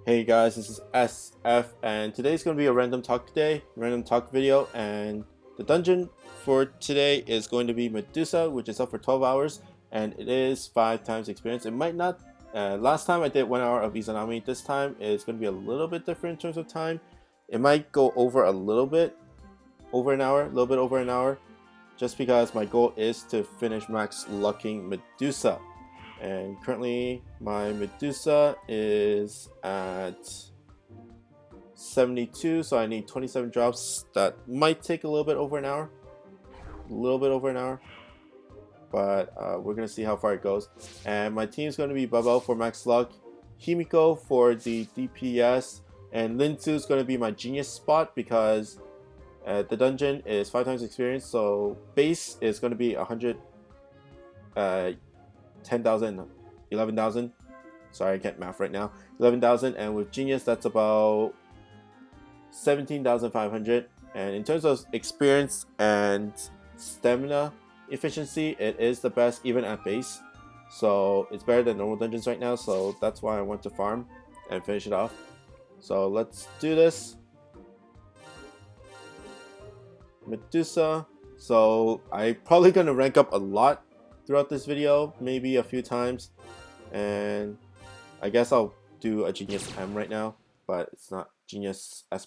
Hey guys, this is SF, and today's going to be a random talk video, and the dungeon for today is going to be Medusa, which is up for 12 hours, and it is 5 times experience. It might not, last time I did 1 hour of Izanami, this time it's going to be a little bit different in terms of time. It might go over a little bit, over an hour, a little bit over an hour, just because my goal is to finish max lucking Medusa. And currently my Medusa is at 72, so I need 27 drops. That might take a little bit over an hour. But we're gonna see how far it goes. And my team is going to be Babel for max luck, Himiko for the DPS, and Linsu is going to be my genius spot because the dungeon is 5 times experience, so base is going to be 100 10,000, 11,000. Sorry, I can't math right now. 11,000, and with Genius, that's about 17,500. And in terms of experience and stamina efficiency, it is the best even at base. So it's better than normal dungeons right now. So that's why I want to farm and finish it off. So let's do this. Medusa. So I'm probably gonna rank up a lot throughout this video, maybe a few times, and I guess I'll do a Genius M right now, but it's not Genius S+.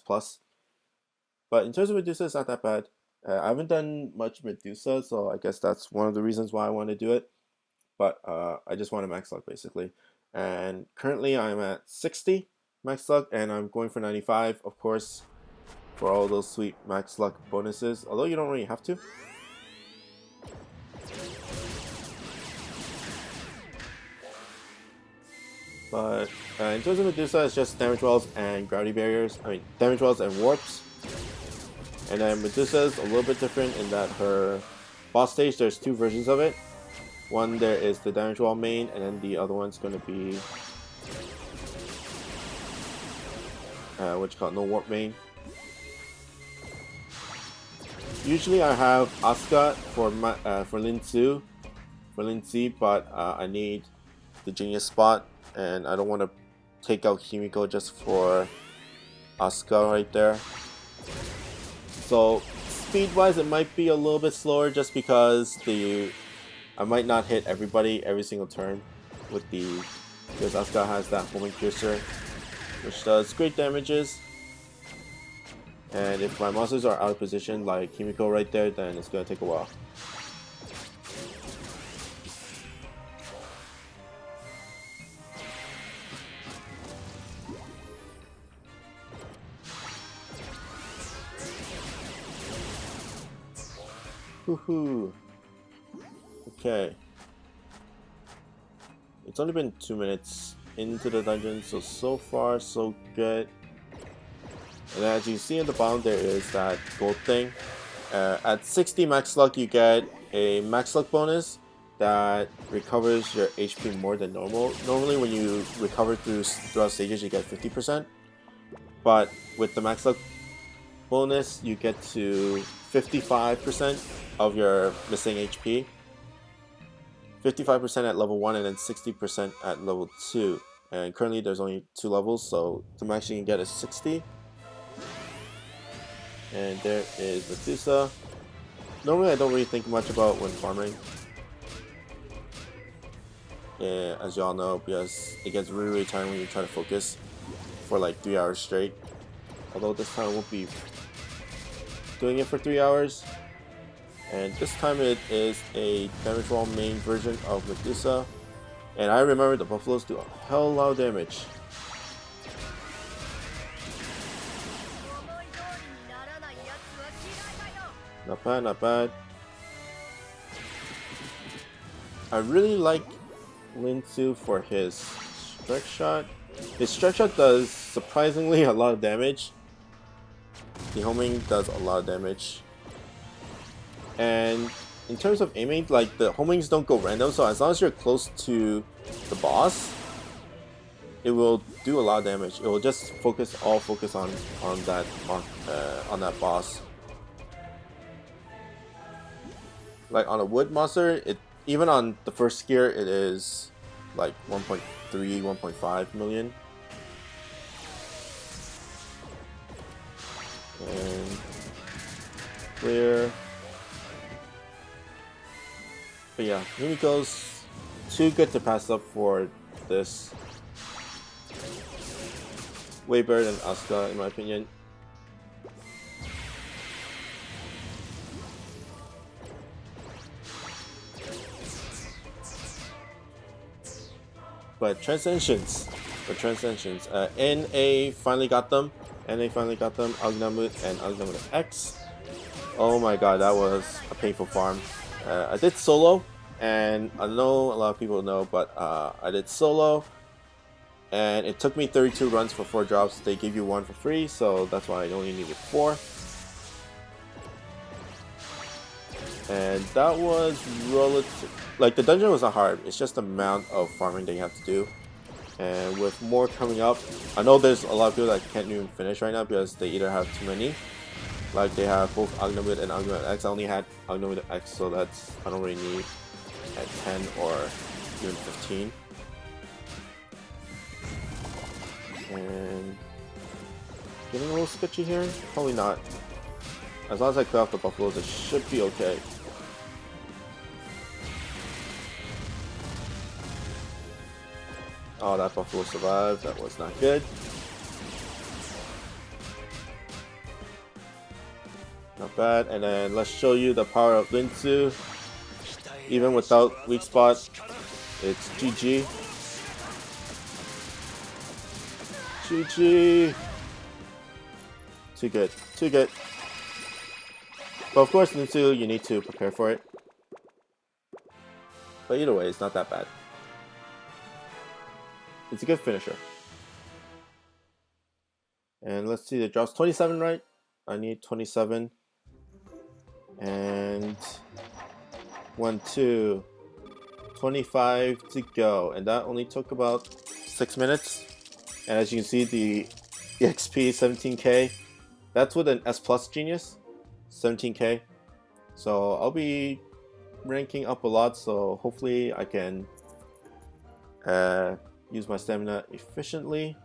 But in terms of Medusa, it's not that bad. I haven't done much Medusa, so I guess that's one of the reasons why I want to do it. But I just want to max luck basically. And currently I'm at 60 max luck, and I'm going for 95, of course, for all those sweet max luck bonuses, although you don't really have to. But in terms of Medusa, it's just damage walls and gravity barriers. Damage walls and warps. And then Medusa is a little bit different in that her boss stage, there's 2 versions of it. One there is the damage wall main, and then the other one's going to be what you call no warp main. Usually I have Asuka for Linsu, but I need the Genius spot, and I don't want to take out Himiko just for Asuka right there. So speed wise it might be a little bit slower just because I might not hit everybody every single turn because Asuka has that homing piercer, which does great damages. And if my monsters are out of position like Himiko right there, then it's gonna take a while. Woohoo! Okay. It's only been 2 minutes into the dungeon, so far so good. And as you see in the bottom, there is that gold thing. At 60 max luck, you get a max luck bonus that recovers your HP more than normal. Normally, when you recover throughout stages, you get 50%. But with the max luck bonus, you get to 55% of your missing HP. 55% at level 1 and then 60% at level 2. And currently there's only 2 levels, so the max you can get is 60. And there is Medusa. Normally I don't really think much about when farming, as y'all know, because it gets really tiring when you try to focus for like 3 hours straight. Although this time I won't be doing it for 3 hours. And this time it is a damage wall main version of Medusa. And I remember the buffaloes do a hell lot of damage. Not bad, not bad. I really like Linsu for his strike shot. His strike shot does surprisingly a lot of damage. The homing does a lot of damage. And in terms of aiming, like the homings don't go random, so as long as you're close to the boss, it will do a lot of damage. It will just focus on that boss. Like on a wood monster, even on the first gear, it is like 1.3, 1.5 million. And clear. But yeah, Himiko's too good to pass up for this. Way better than Asuka, in my opinion. But Transcensions. NA finally got them. Agnamut and Agnamut X. Oh my god, that was a painful farm. I did solo, and I know a lot of people know, but I did solo, and it took me 32 runs for 4 drops. They give you 1 for free, so that's why I only needed 4. And that was relative. Like, the dungeon wasn't hard, it's just the amount of farming that you have to do. And with more coming up, I know there's a lot of people that can't even finish right now because they either have too many. Like, they have both Agnamut and Agnamut X. I only had Agnamut X, so that's, I don't really need at 10 or even 15. And getting a little sketchy here? Probably not. As long as I clear off the buffaloes, it should be okay. Oh, that buffalo survived. That was not good. Not bad. And then let's show you the power of Linsu. Even without weak spot, it's GG. GG. Too good. Too good. But of course, Linsu, you need to prepare for it. But either way, it's not that bad. It's a good finisher. And let's see, it drops 27, right? I need 27. And 1, 2, 25 to go. And that only took about 6 minutes. And as you can see, the EXP 17k. That's with an S Plus Genius. 17k. So I'll be ranking up a lot. So hopefully I can use my stamina efficiently.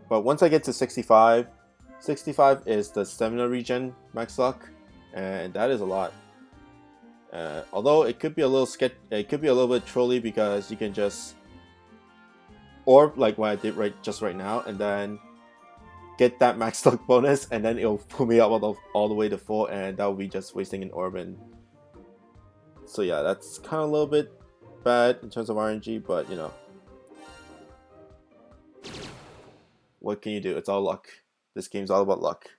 But once I get to 65 is the stamina regen max luck, and that is a lot. Although it could be a little it could be a little bit trolly because you can just orb like what I did right now, and then get that max luck bonus, and then it'll pull me up all the way to full, and that would be just wasting an orb. And so yeah, that's kind of a little bit bad in terms of RNG, but you know, what can you do? It's all luck. This game's all about luck.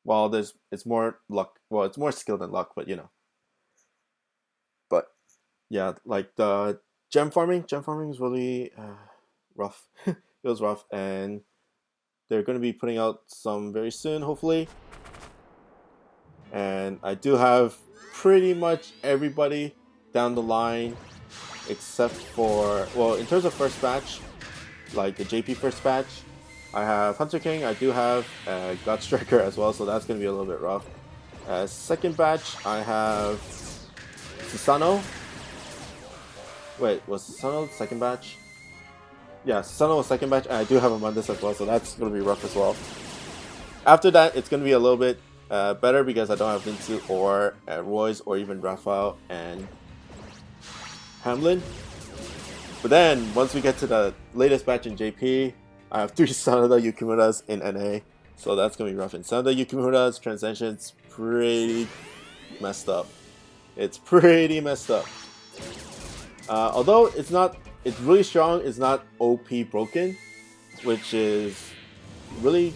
Well, it's more luck. Well, it's more skill than luck, but you know. But yeah, like the gem farming is really rough. It was rough, and they're going to be putting out some very soon, hopefully. And I do have pretty much everybody down the line, except for, well, in terms of first batch, like the JP first batch, I have Hunter King, I do have God Striker as well, so that's going to be a little bit rough. Second batch, I have Susano. Wait, was Susano the second batch? Yeah, Susano was second batch, and I do have Amandus as well, so that's going to be rough as well. After that, it's going to be a little bit better because I don't have Linsu or Royce or even Raphael and Hamlin. But then, once we get to the latest batch in JP, I have 3 Sanada Yukimuras in NA, so that's going to be rough. And Sanada Yukimura's Transcensions pretty messed up. It's pretty messed up. Although it's really strong, it's not OP broken, which is really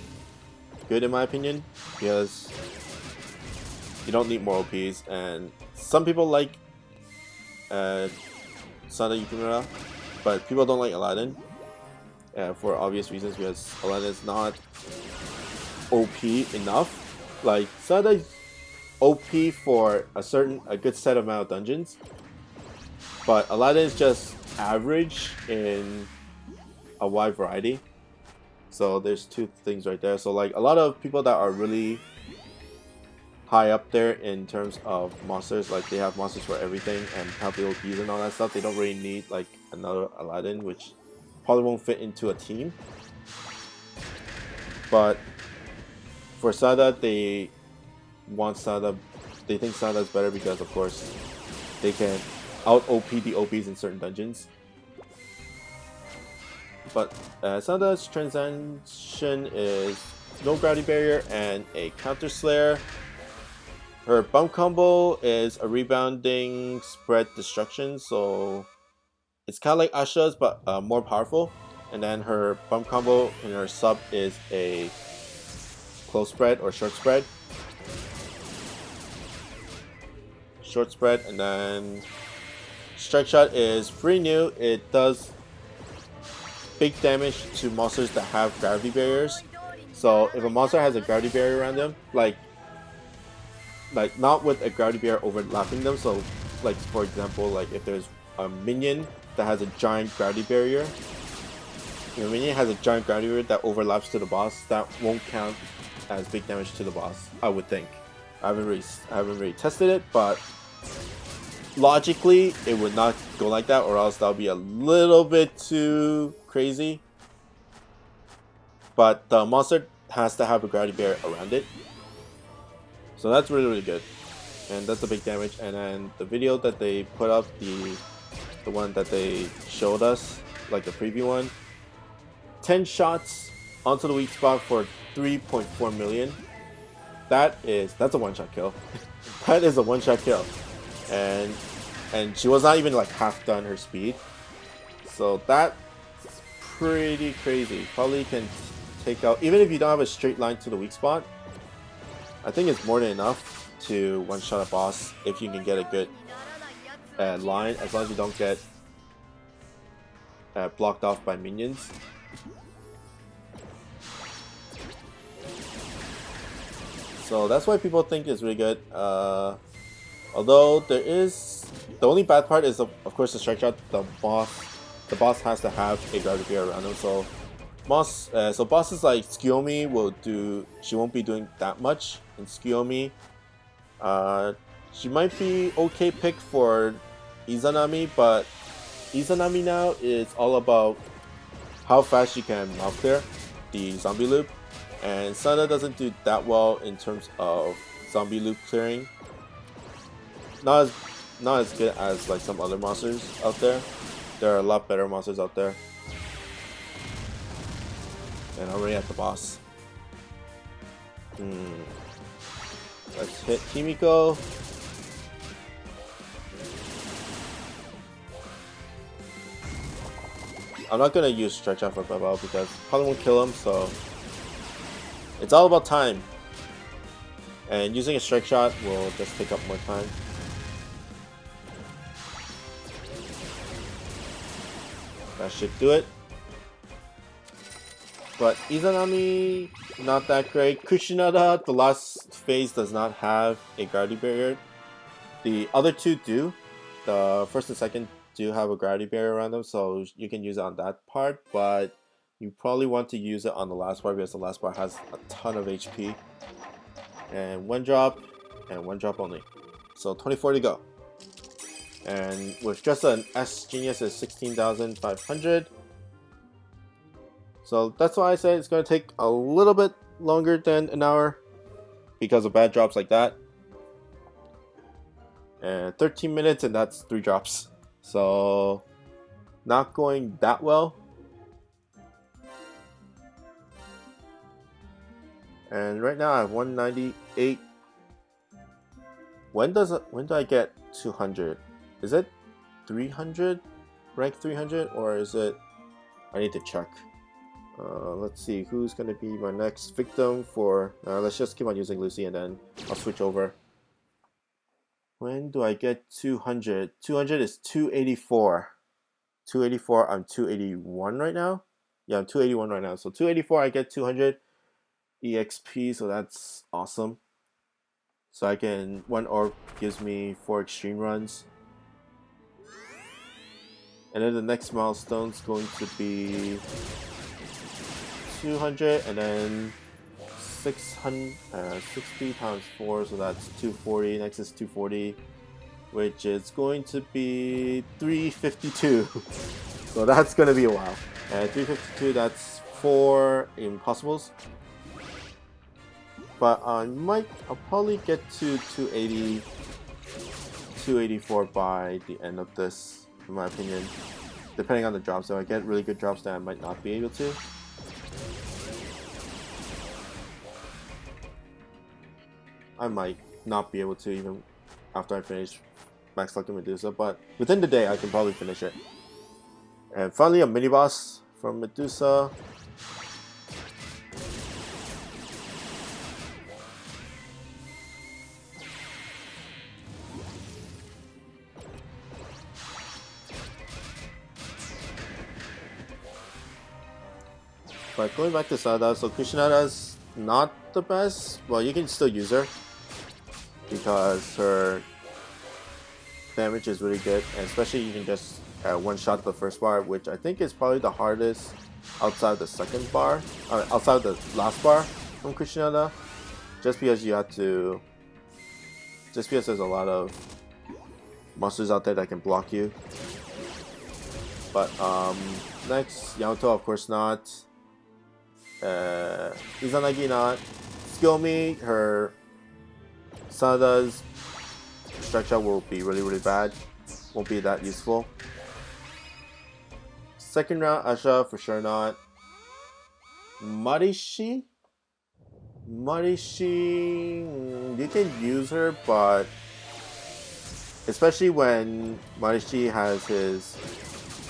good in my opinion, because you don't need more OPs, and some people like Sanada Yukimura, but people don't like Aladdin for obvious reasons, because Aladdin is not OP enough. Like, Sanada is OP for a good set amount of dungeons, but Aladdin is just average in a wide variety. So there's 2 things right there. So like a lot of people that are really high up there in terms of monsters, like they have monsters for everything and healthy OPs and all that stuff, they don't really need like another Aladdin, which probably won't fit into a team. But for Sada, they want Sada. They think Sada is better because, of course, they can out OP the OPs in certain dungeons. But Sada's Transcension is no gravity barrier and a counter slayer. Her bump combo is a rebounding spread destruction, so it's kind of like Asha's but more powerful. And then her bump combo in her sub is a close spread or short spread. Short spread, and then Strike Shot is pretty new. It does big damage to monsters that have gravity barriers. So if a monster has a gravity barrier around them, like not with a gravity barrier overlapping them, so like for example, like if there's a minion that has a giant gravity barrier, if a minion has a giant gravity barrier that overlaps to the boss, that won't count as big damage to the boss, I would think. I haven't really tested it, but logically it would not go like that, or else that would be a little bit too crazy. But the monster has to have a gravity barrier around it, so that's really good, and that's a big damage. And then the video that they put up, the one that they showed us, like the preview one, 10 shots onto the weak spot for 3.4 million. That's a one-shot kill. That is a one-shot kill, and she was not even like half done her speed, so that's pretty crazy. Probably can take out, even if you don't have a straight line to the weak spot, I think it's more than enough to one-shot a boss if you can get a good line, as long as you don't get blocked off by minions. So that's why people think it's really good. Although the only bad part is of course the strike shot. The boss has to have a gravity barrier around him. So bosses like Tsukiyomi she won't be doing that much in Tsukiyomi. She might be okay pick for Izanami, but Izanami now is all about how fast she can mount clear the zombie loop. And Sana doesn't do that well in terms of zombie loop clearing. Not as good as like some other monsters out there. There are a lot better monsters out there. And I'm already at the boss. Let's hit Kimiko. I'm not gonna use Stretch Out for Bubba because probably won't kill him, so it's all about time. And using a strike shot will just take up more time. That should do it. But Izanami, not that great. Kushinada, the last phase, does not have a gravity barrier. The other two do. The first and second do have a gravity barrier around them, so you can use it on that part, but you probably want to use it on the last part because the last part has a ton of HP. And one drop only. So 24 to go. And with just an S Genius is 16,500. So that's why I said it's going to take a little bit longer than an hour because of bad drops like that. And 13 minutes and that's 3 drops. So not going that well. And right now I have 198. When do I get 200? Is it 300? Rank 300? Or is it... I need to check. Let's see who's going to be my next victim for... let's just keep on using Lucy and then I'll switch over. When do I get 200? 200 is 284. 284, I'm 281 right now? Yeah, I'm 281 right now. So 284, I get 200 EXP, so that's awesome. So I can... one orb gives me 4 extreme runs. And then the next milestone's going to be 200 and then 60 times 4, so that's 240. Next is 240, which is going to be 352. So that's going to be a while. And 352, that's 4 impossibles. But I'll probably get to 280, 284 by the end of this, in my opinion. Depending on the drops, so I get really good drops that I might not be able to. I might not be able to even after I finish Max Luck and Medusa, but within the day I can probably finish it. And finally a mini boss from Medusa. But going back to Sada, so Kushinada's not the best. Well, you can still use her because her damage is really good, and especially you can just one-shot the first bar, which I think is probably the hardest outside the second bar, outside the last bar from Kushinada, just because there's a lot of monsters out there that can block you. But next, Yamato of course not. Izanagi not. Tsukiyomi, her Sanada's stretch out will be really bad. Won't be that useful. Second round, Asha for sure not. Marishi, you can use her, but especially when Marishi has his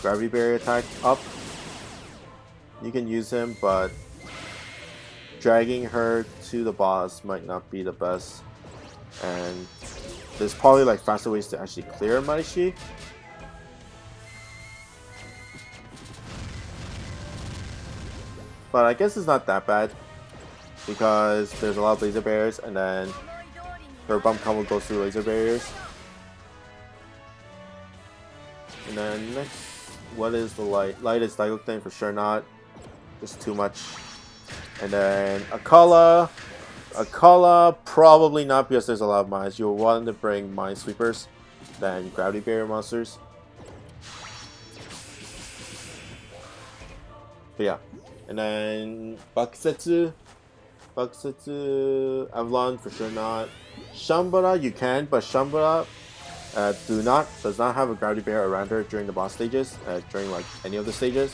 gravity barrier attack up, you can use him, but dragging her to the boss might not be the best, and there's probably like faster ways to actually clear Marishi. But I guess it's not that bad because there's a lot of laser barriers, and then her bump combo goes through laser barriers. And then next, what is the light? Light is Daigokuten for sure not. Just too much. And then Akala probably not because there's a lot of mines. You'll want to bring Minesweepers than gravity barrier monsters. But yeah. And then Bakusetsu, Avalon for sure not. Shambara you can, but Shambara does not have a gravity barrier around her during the boss stages, during like any of the stages.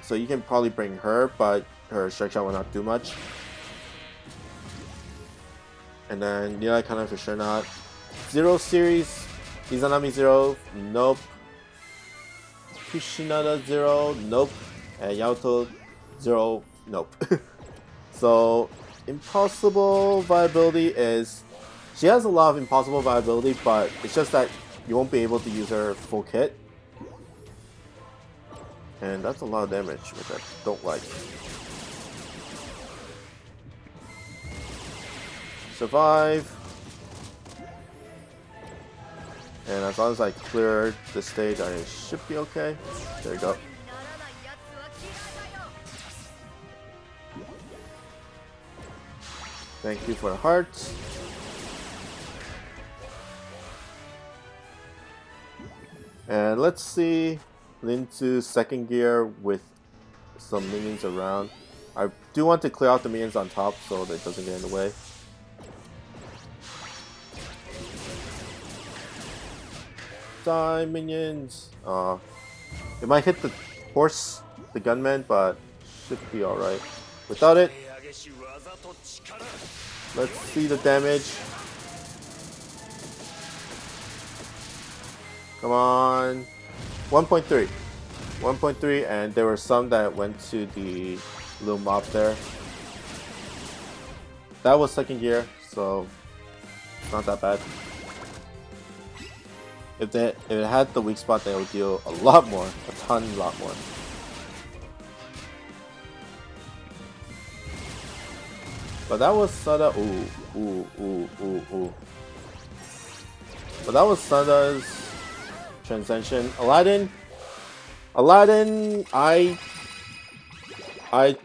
So you can probably bring her, but her strike shot will not do much. And then Nirai Kana for sure not. Zero series, Izanami Zero, nope. Kushinada Zero, nope. And Yaoto Zero, nope. So impossible viability is, she has a lot of impossible viability, but it's just that you won't be able to use her full kit. And that's a lot of damage, which I don't like. Survive. And as long as I clear this stage, I should be okay. There you go. Thank you for the hearts. And let's see into second gear with some minions around. I do want to clear out the minions on top so that it doesn't get in the way. Die, minions! It might hit the horse, the gunman, but should be alright. Without it, let's see the damage. Come on. 1.3. 1.3, and there were some that went to the little mob there. That was second gear, so it's not that bad. If it had the weak spot, they would deal a lot more, a lot more. But that was Sada. Ooh. But that was Sada's Transcension. Aladdin, I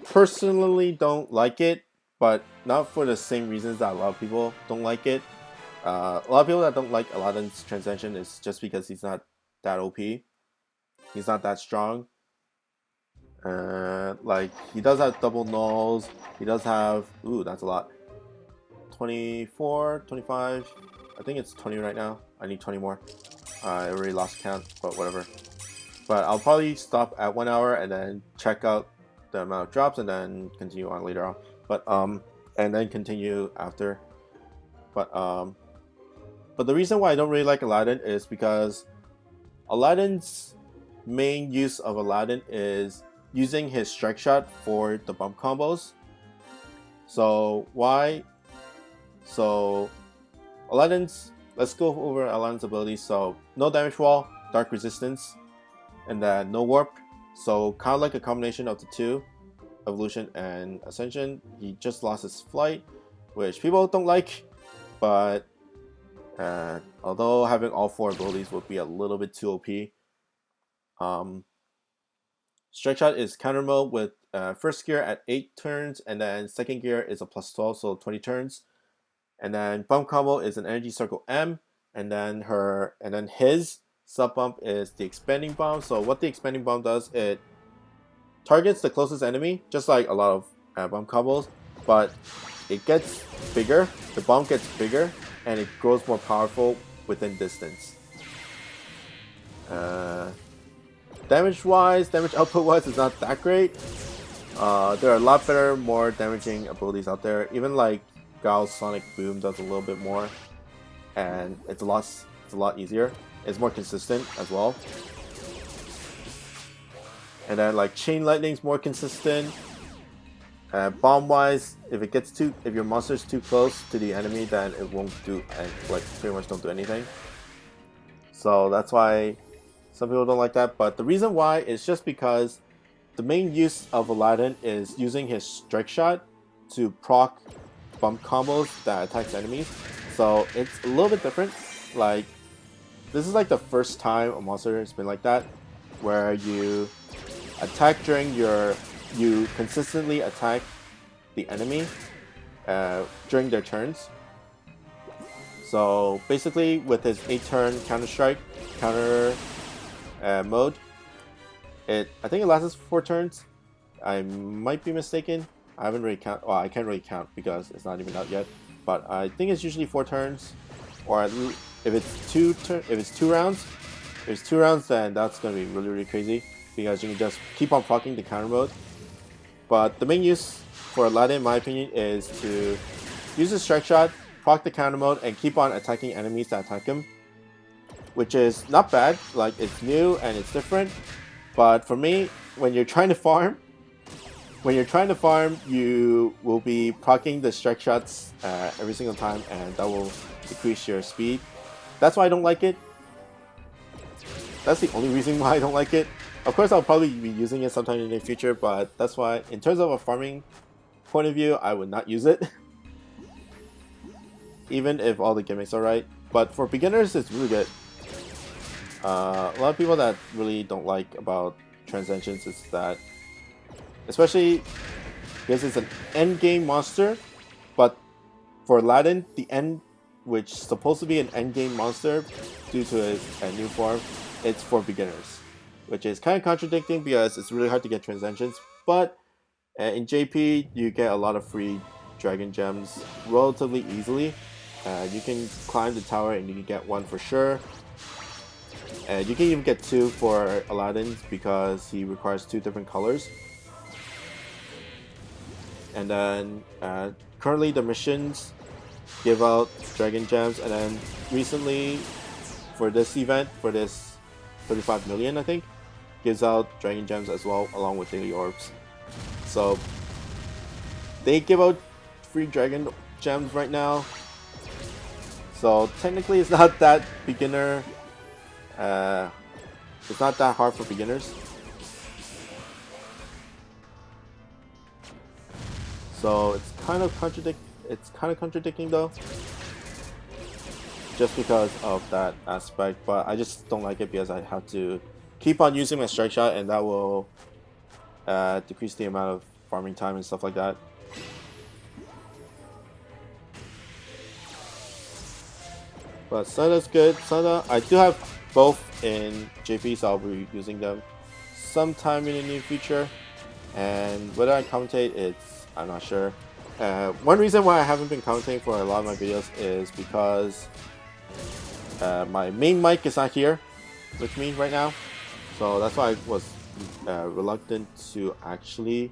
personally don't like it, but not for the same reasons that a lot of people don't like it. A lot of people that don't like Aladdin's Transcension is just because he's not that OP. He's not that strong. Like he does have double nulls. He does have, ooh, that's a lot. 24, 25. I think it's 20 right now. I need 20 more. I already lost count, but whatever. But I'll probably stop at 1 hour and then check out the amount of drops and then continue on later on. But and then continue after. But the reason why I don't really like Aladdin is because Aladdin's main use of Aladdin is using his strike shot for the bump combos. So why? So let's go over Aladdin's abilities. So no damage wall, dark resistance, and then no warp. So kind of like a combination of the two, evolution and ascension. He just lost his flight, which people don't like, but although having all 4 abilities would be a little bit too OP. Strike shot is counter mode with first gear at 8 turns, and then second gear is a plus 12, so 20 turns. And then bump combo is an energy circle M, and then his sub bump is the expanding bomb. So what the expanding bomb does, it targets the closest enemy, just like a lot of bump combos, but it gets bigger. The bomb gets bigger, and it grows more powerful within distance. Damage output wise, it's not that great. There are a lot better, more damaging abilities out there. Even like Gao's Sonic Boom does a little bit more, and it's a lot easier. It's more consistent as well. And then like Chain Lightning's more consistent. Bomb wise, if your monster's too close to the enemy, then it won't do, like pretty much don't do anything. So that's why some people don't like that. But the reason why is just because the main use of Aladdin is using his strike shot to proc bump combos that attacks enemies. So it's a little bit different. Like this is like the first time a monster has been like that, where you attack you consistently attack the enemy during their turns. So basically with his 8-turn counter mode, I think it lasts 4 turns. I might be mistaken. I haven't really count. Well, I can't really count because it's not even out yet. But I think it's usually 4 turns, or at least if it's 2 rounds. If it's 2 rounds, then that's gonna be really crazy because you can just keep on proccing the counter mode. But the main use for Aladdin, in my opinion, is to use the strike shot, proc the counter mode, and keep on attacking enemies that attack him, which is not bad. Like it's new and it's different. But for me, when you're trying to farm, you will be proccing the strike shots every single time, and that will decrease your speed. That's why I don't like it. That's the only reason why I don't like it. Of course, I'll probably be using it sometime in the future, but that's why, in terms of a farming point of view, I would not use it. Even if all the gimmicks are right. But for beginners, it's really good. A lot of people that really don't like about Transcensions is that, especially because it's an end game monster, but for Aladdin, the end, which is supposed to be an end game monster due to his new form, it's for beginners, which is kind of contradicting because it's really hard to get Transcensions. But in JP, you get a lot of free dragon gems relatively easily. You can climb the tower and you can get 1 for sure. And you can even get 2 for Aladdin because he requires 2 different colors. And then currently the missions give out dragon gems, and then recently for this event, for this 35 million I think, gives out dragon gems as well along with daily orbs. So they give out free dragon gems right now. So technically it's not that beginner. It's not that hard for beginners. So it's kind of contradicting though, just because of that aspect. But I just don't like it because I have to keep on using my strike shot, and that will decrease the amount of farming time and stuff like that. But Sana's good. Sana, I do have both in JP, so I'll be using them sometime in the near future. And whether I commentate, I'm not sure. One reason why I haven't been commentating for a lot of my videos is because my main mic is not here with me right now, so that's why I was reluctant to actually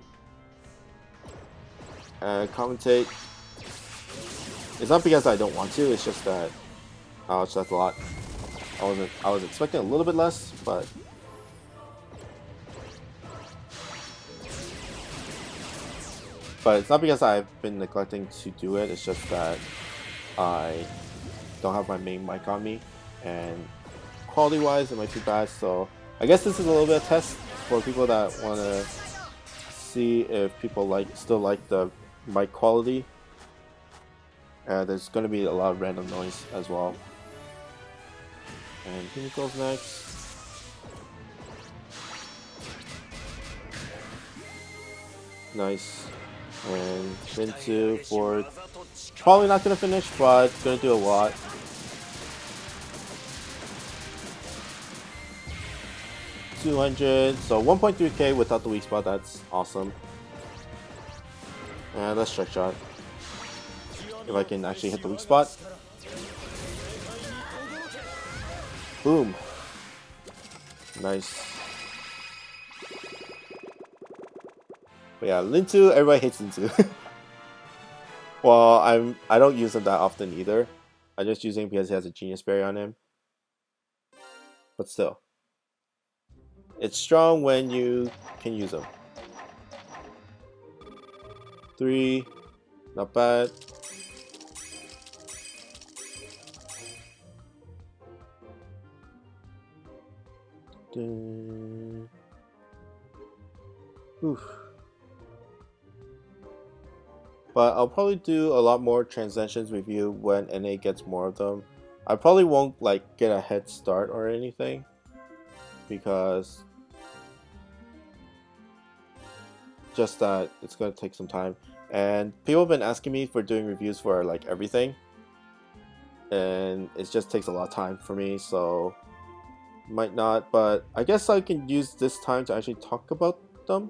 commentate. It's not because I don't want to, it's just that that's a lot. I was expecting a little bit less, but it's not because I've been neglecting to do it, it's just that I don't have my main mic on me, and quality wise it might be bad, so I guess this is a little bit of a test for people that want to see if people still like the mic quality. There's going to be a lot of random noise as well. And who goes next? Nice. And Rinsu for probably not going to finish, but going to do a lot. $200, so 1.3k without the weak spot. That's awesome. And let's strike shot. If I can actually hit the weak spot. Boom. Nice. But yeah, Lintu, everybody hates Lintu. Well, I don't use him that often either. I just use him because he has a genius berry on him. But still. It's strong when you can use him. 3, not bad. Oof. But I'll probably do a lot more Transcensions review when NA gets more of them. I probably won't get a head start or anything, because just that it's gonna take some time. And people have been asking me for doing reviews for everything, and it just takes a lot of time for me, so might not, but I guess I can use this time to actually talk about them.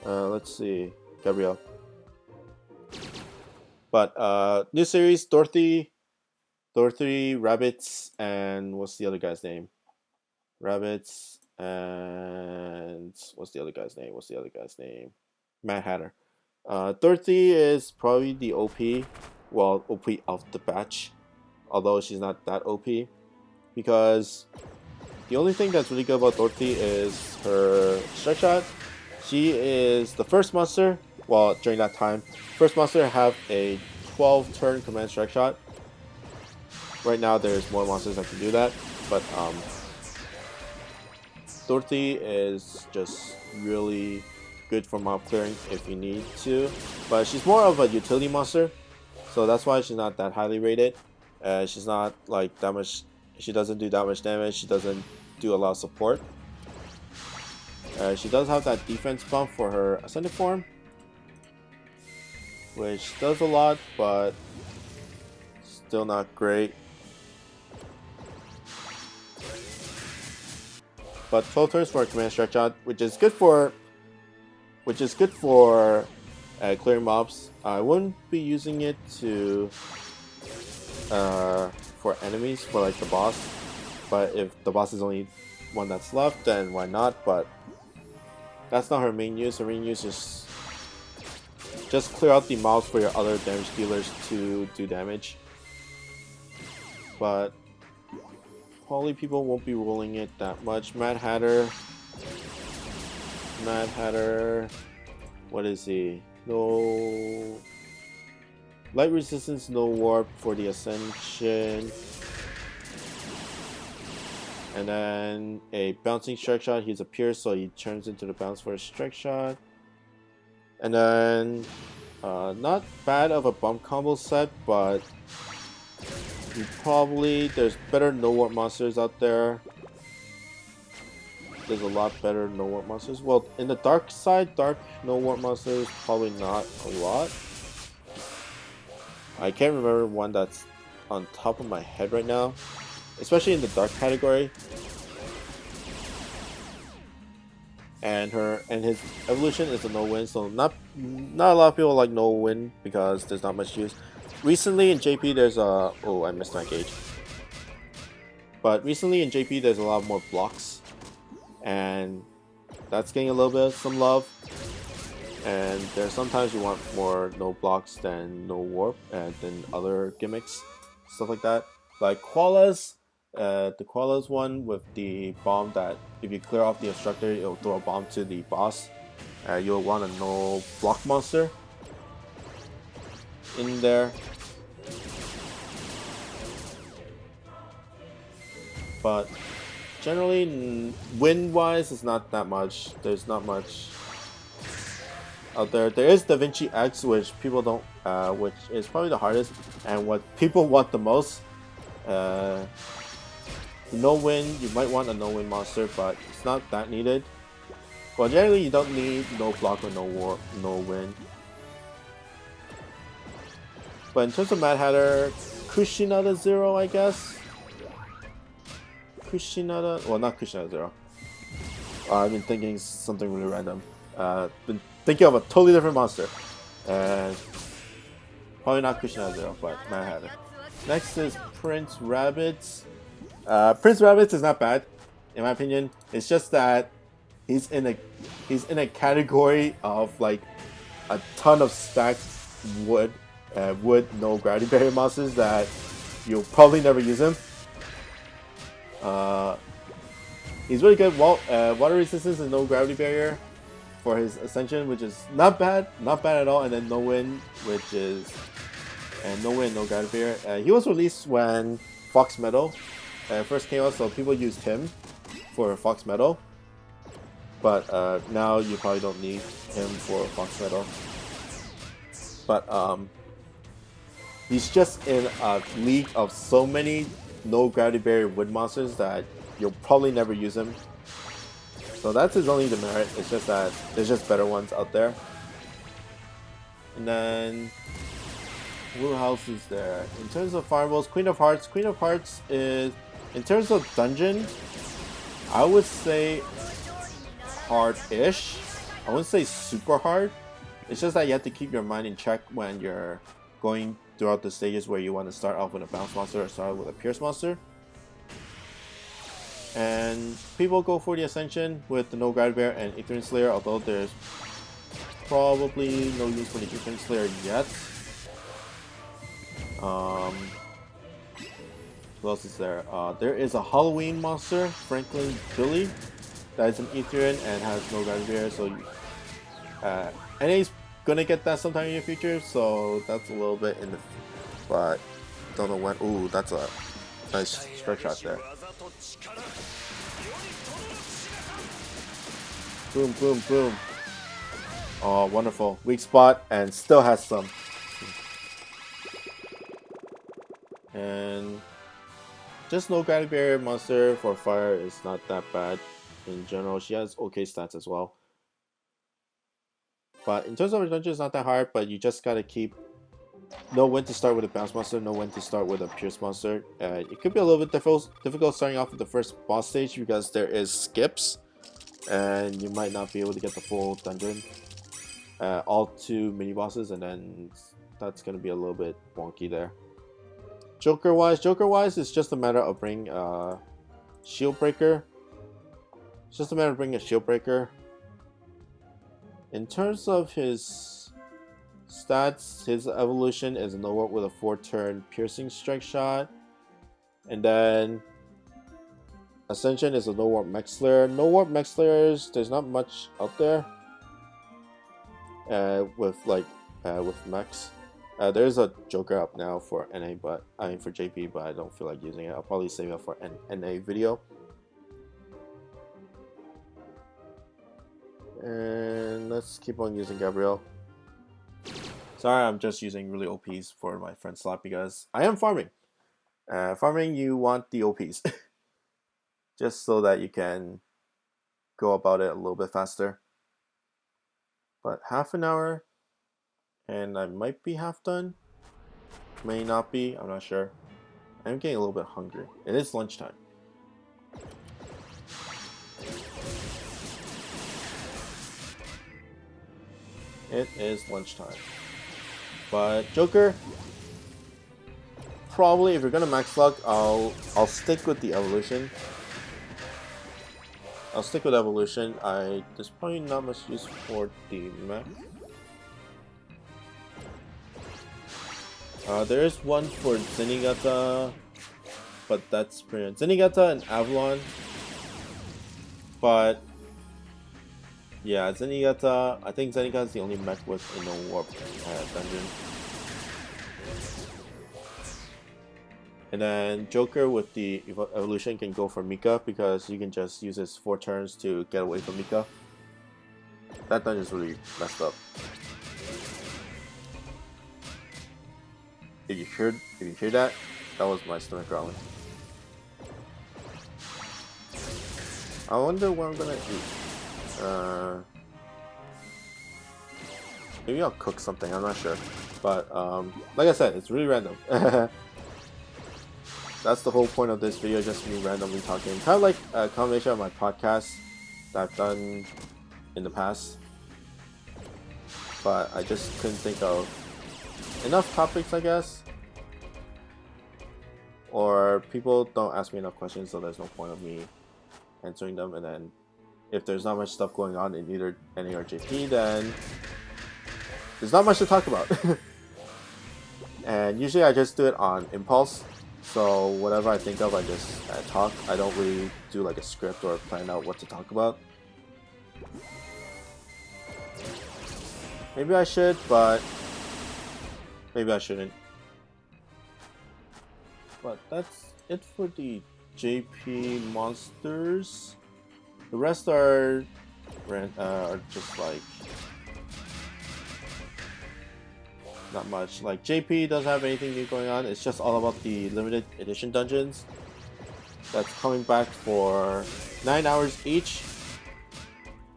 Let's see, Gabrielle. But new series, Dorothy, Rabbits, and what's the other guy's name? Rabbits, and what's the other guy's name? Mad Hatter. Dorothy is probably the OP, well, OP of the batch, although she's not that OP, because the only thing that's really good about Dorothy is her strike shot. She is the first monster, well, during that time, first monster to have a 12 turn command strike shot. Right now there's more monsters that can do that, but Dorothy is just really good for mob clearing if you need to, but she's more of a utility monster, so that's why she's not that highly rated. She's not that much, she doesn't do that much damage, she doesn't do a lot of support. She does have that defense bump for her ascended form, which does a lot, but still not great. But 12 turns for a command strike shot, which is good for clearing mobs. I wouldn't be using it for enemies, for the boss. But if the boss is only one that's left, then why not? But that's not her main use. Her main use is just clear out the mobs for your other damage dealers to do damage. But probably people won't be rolling it that much. Mad Hatter, what is he? No light resistance, no warp for the ascension, and then a bouncing strike shot. He's a pierce, so he turns into the bounce for a strike shot. And then not bad of a bump combo set, but there's better no warp monsters out there. There's a lot better no warp monsters. Well, in the dark side, dark no warp monsters, probably not a lot. I can't remember one that's on top of my head right now, especially in the dark category. and his evolution is a no win. So not a lot of people like no win because there's not much use. Recently in JP there's a I missed my gauge. But recently in JP there's a lot more blocks, and that's getting a little bit of some love. And there's sometimes you want more no blocks than no warp and then other gimmicks, stuff like that. Like koalas, the koalas one with the bomb that if you clear off the obstructor, it'll throw a bomb to the boss. You'll want a no block monster in there. But generally, win-wise, it's not that much. There's not much out there. There is Da Vinci X, which people don't, which is probably the hardest, and what people want the most. No win, you might want a no win monster, but it's not that needed. Well, generally you don't need no block or no war, no win. But in terms of Mad Hatter, Kushinada Zero, I guess. Kushinada, well, not Kushinada Zero. I've been thinking something really random. Been thinking of a totally different monster, and probably not Kushinada Zero, but Mad Hatter. Next is Prince Rabbit. Prince Rabbit is not bad, in my opinion. It's just that he's in a category of like a ton of stacked wood no gravity barrier monsters that you'll probably never use him. He's really good. Water resistance and no gravity barrier for his ascension, which is not bad at all. And then no win, which is no win, no gravity barrier. He was released when Fox Meadow first came out, so people used him for Fox Meadow. But now you probably don't need him for Fox Meadow. But he's just in a league of so many no gravity barrier wood monsters that you'll probably never use him. So that's his only demerit. It's just that there's just better ones out there. And then who else is there? In terms of fireballs, Queen of Hearts. Queen of Hearts is, in terms of dungeon, I would say hard-ish. I wouldn't say super hard. It's just that you have to keep your mind in check when you're going throughout the stages where you want to start off with a bounce monster or start with a pierce monster. And people go for the Ascension with the no gravity barrier and Ignorant Slayer, although there's probably no use for the Ignorant Slayer yet. What else is there? There is a Halloween monster, Franklin Billy, that is an Ethereum and has no gravity barrier, so NA's gonna get that sometime in the future, so that's a little bit in the, but don't know when. Ooh, that's a nice strike shot there. Boom, boom, boom. Oh, wonderful. Weak spot and still has some. And just no gravity barrier monster for fire is not that bad in general. She has okay stats as well. But in terms of dungeon, it's not that hard, but you just gotta know when to start with a bounce monster, know when to start with a pierce monster. It could be a little bit difficult starting off with the first boss stage because there is skips, and you might not be able to get the full dungeon, all 2 mini bosses, and then that's gonna be a little bit wonky there. Joker wise, it's just a matter of bringing Shield Breaker. It's just a matter of bringing a Shield Breaker. In terms of his stats, his evolution is a no warp with a 4-turn piercing strike shot. And then Ascension is a no warp mech slayer. No warp mech slayers, there's not much out there with mechs. There's a Joker up now for NA, but I mean for JP, but I don't feel like using it. I'll probably save it for an NA video. And let's keep on using Gabrielle. Sorry, I'm just using really OPs for my friend slot because I am farming. Farming, you want the OPs. Just so that you can go about it a little bit faster. But half an hour, and I might be half done. May not be, I'm not sure. I'm getting a little bit hungry. It is lunchtime. It is lunchtime. But Joker, probably if you're gonna max luck, I'll stick with the evolution. I'll stick with evolution. There's probably not much use for the mech. There is one for Zenigata, but that's pretty much Zenigata and Avalon. But yeah, Zenigata. I think Zenigata is the only mech within the warp dungeon. And then Joker with the evolution can go for Mika because you can just use his 4 turns to get away from Mika. That dungeon's really messed up. If you hear that, that was my stomach growling. I wonder what I'm gonna eat. Maybe I'll cook something. I'm not sure, but like I said, it's really random. That's the whole point of this video, just me randomly talking. Kind of like a combination of my podcasts that I've done in the past. But I just couldn't think of enough topics, I guess. Or people don't ask me enough questions, so there's no point of me answering them. And then if there's not much stuff going on in either NA or JP, then there's not much to talk about. And usually I just do it on impulse. So whatever I think of, I just talk. I don't really do like a script or plan out what to talk about. Maybe I should, but maybe I shouldn't. But that's it for the JP monsters. The rest are just like not much. Like JP doesn't have anything new going on. It's just all about the limited edition dungeons that's coming back for 9 hours each.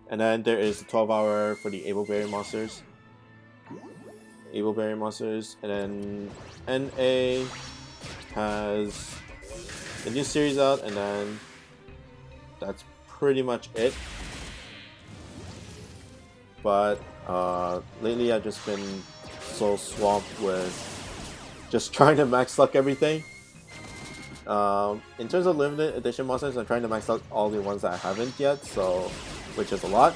And then there is a 12-hour for the Ableberry monsters. And then NA has a new series out, and then that's pretty much it. But lately I've just been so swamped with just trying to max luck everything. In terms of limited edition monsters, I'm trying to max luck all the ones that I haven't yet, so which is a lot.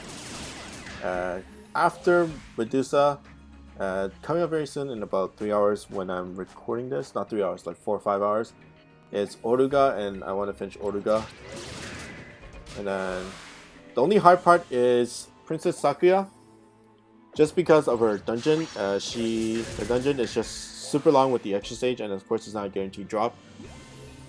After Medusa, coming up very soon in about 3 hours when I'm recording this, not 3 hours, like 4 or 5 hours, it's Oruga, and I want to finish Oruga. And then the only hard part is Princess Sakuya. Just because of her dungeon, her dungeon is just super long with the extra stage, and of course it's not a guaranteed drop.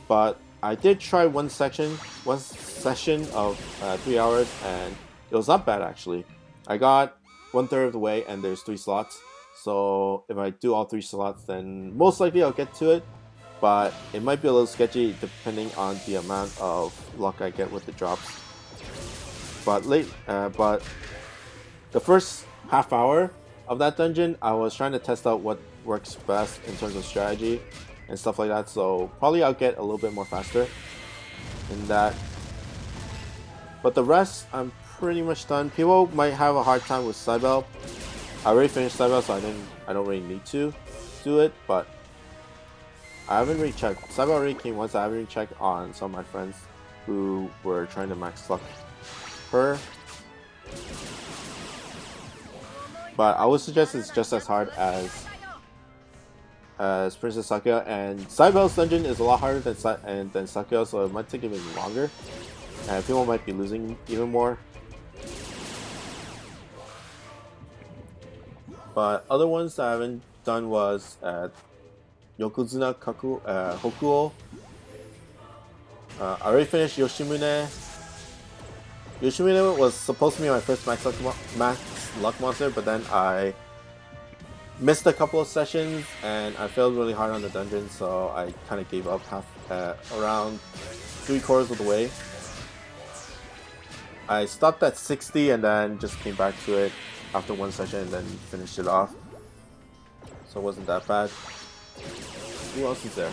But I did try one session of 3 hours, and it was not bad actually. I got 1/3 of the way, and there's 3 slots. So if I do all 3 slots, then most likely I'll get to it. But it might be a little sketchy depending on the amount of luck I get with the drops. But the first half hour of that dungeon, I was trying to test out what works best in terms of strategy and stuff like that, so probably I'll get a little bit more faster in that. But the rest, I'm pretty much done. People might have a hard time with Cybele. I already finished Cybele, so I don't really need to do it, but I haven't really checked. Cybele already came once. I haven't really checked on some of my friends who were trying to max luck her. But I would suggest it's just as hard as Princess Sakuya, and Cybele's dungeon is a lot harder than Sakuya, so it might take even longer, and people might be losing even more. But other ones that I haven't done was Yokozuna Hokuo. I already finished Yoshimune. Yoshimune was supposed to be my first max luck monster, but then I missed a couple of sessions and I failed really hard on the dungeon, so I kind of gave up around 3/4 of the way. I stopped at 60 and then just came back to it after one session and then finished it off. So it wasn't that bad. Who else is there?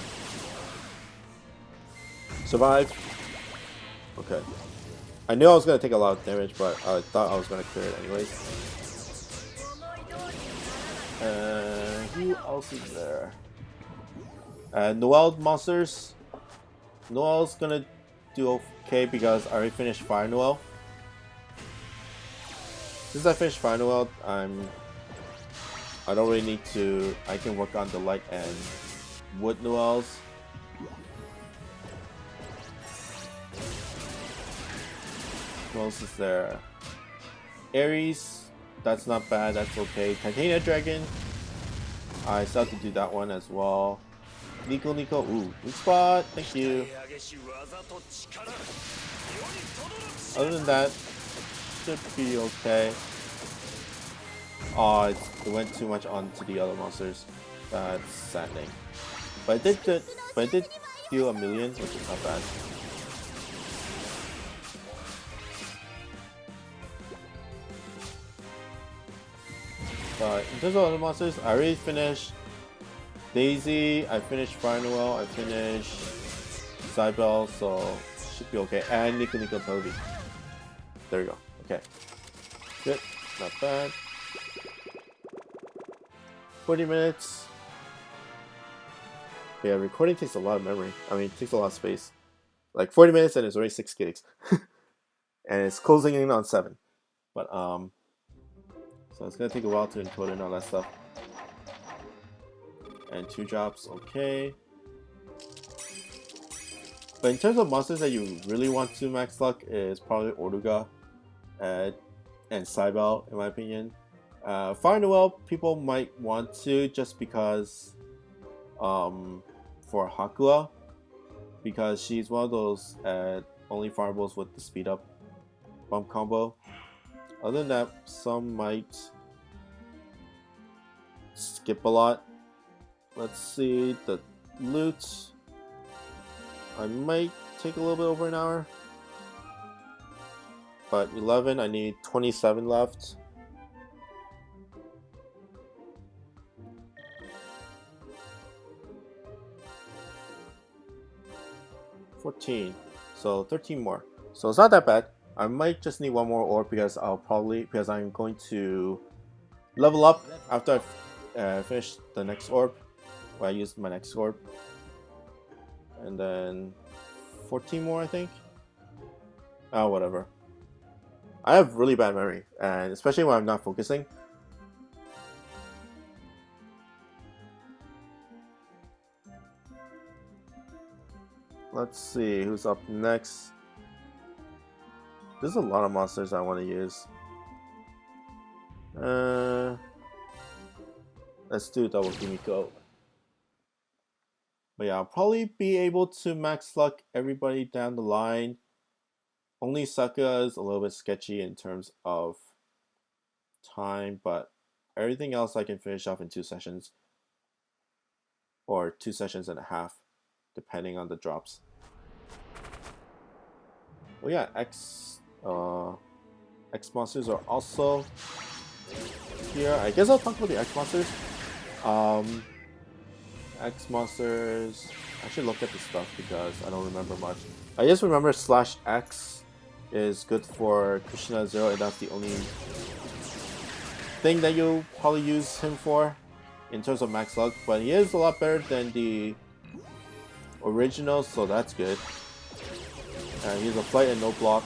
Survive. Okay. I knew I was going to take a lot of damage, but I thought I was going to clear it anyways. Who else is there? Noel monsters. Noel's gonna do okay because I already finished Fire Noel. Since I finished Fire Noel, I don't really need to. I can work on the light and wood Noels. What else is there? Ares, that's not bad, that's okay. Titania Dragon, I still have to do that one as well. Nico, ooh, weak spot, thank you. Other than that, should be okay. Oh, it went too much onto the other monsters. That's saddening. But I did deal 1,000,000, which is not bad. But in terms of other monsters, I already finished Daisy, I finished Fire Noel, I finished Cybele, so should be okay. And Nico Toby. There we go. Okay. Good. Not bad. 40 minutes. Yeah, recording takes a lot of memory. I mean, it takes a lot of space. Like 40 minutes and it's already 6 gigs. And it's closing in on 7. But, so it's gonna take a while to encode and all that stuff. And 2 drops, okay. But in terms of monsters that you really want to max luck is probably Orduga and Cybele, in my opinion. Fire Noel, people might want to just because for Hakua, because she's one of those only farmables with the speed up bump combo. Other than that, some might skip a lot. Let's see, the loot, I might take a little bit over an hour. But 11, I need 27 left. $14, so 13 more. So it's not that bad. I might just need one more orb because I'm going to level up after I finish the next orb. Well, I used my next orb. And then 14 more, I think. Oh, whatever. I have really bad memory, and especially when I'm not focusing. Let's see who's up next. There's a lot of monsters I want to use. Let's do double Kimiko. But yeah, I'll probably be able to max luck everybody down the line. Only Saka is a little bit sketchy in terms of time, but everything else I can finish off in 2 sessions. Or 2 sessions and a half, depending on the drops. Oh yeah, X monsters are also here. I guess I'll talk about the X monsters. X monsters, I should look at the stuff because I don't remember much. I just remember /X is good for Krishna 0, and that's the only thing that you'll probably use him for in terms of max luck, but he is a lot better than the original, so that's good. And he's a flight and no block.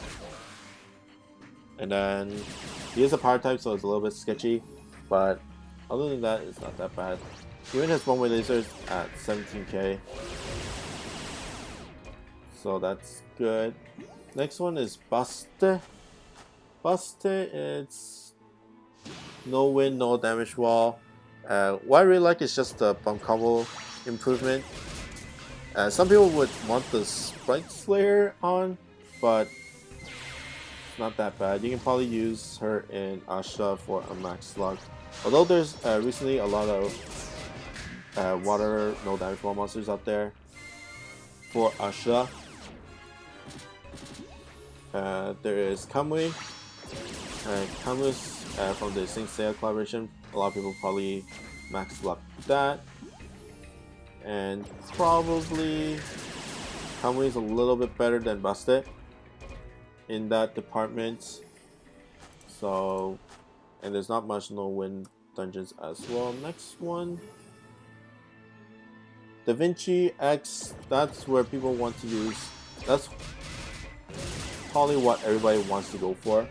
And then he is a power type, so it's a little bit sketchy, but other than that, it's not that bad. Even his one-way lasers at 17k, so that's good. Next one is Baste. Baste, it's no win, no damage wall. What I really like is just the bump combo improvement. Some people would want the Sprite Slayer on, but it's not that bad. You can probably use her in Asha for a max slug. Although there's recently a lot of water no damage wall monsters out there for Asha. There is Kamui. Kamu's from the Sing Seiya collaboration. A lot of people probably max luck that. And probably Kamui is a little bit better than Baste in that department. So, and there's not much no win dungeons as well. Next one, Da Vinci X. That's where people want to use. That's probably what everybody wants to go for.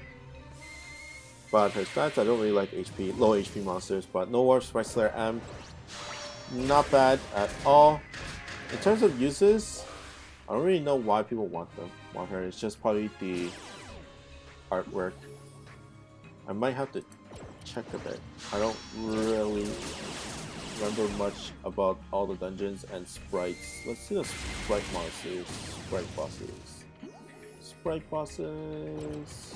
But her stats, I don't really like low HP monsters. But No Warp Spike Slayer M, not bad at all. In terms of uses, I don't really know why people want her. It's just probably the artwork. I might have to check a bit. I don't really remember much about all the dungeons and sprites. Let's see the sprite monsters, sprite bosses. Sprite bosses.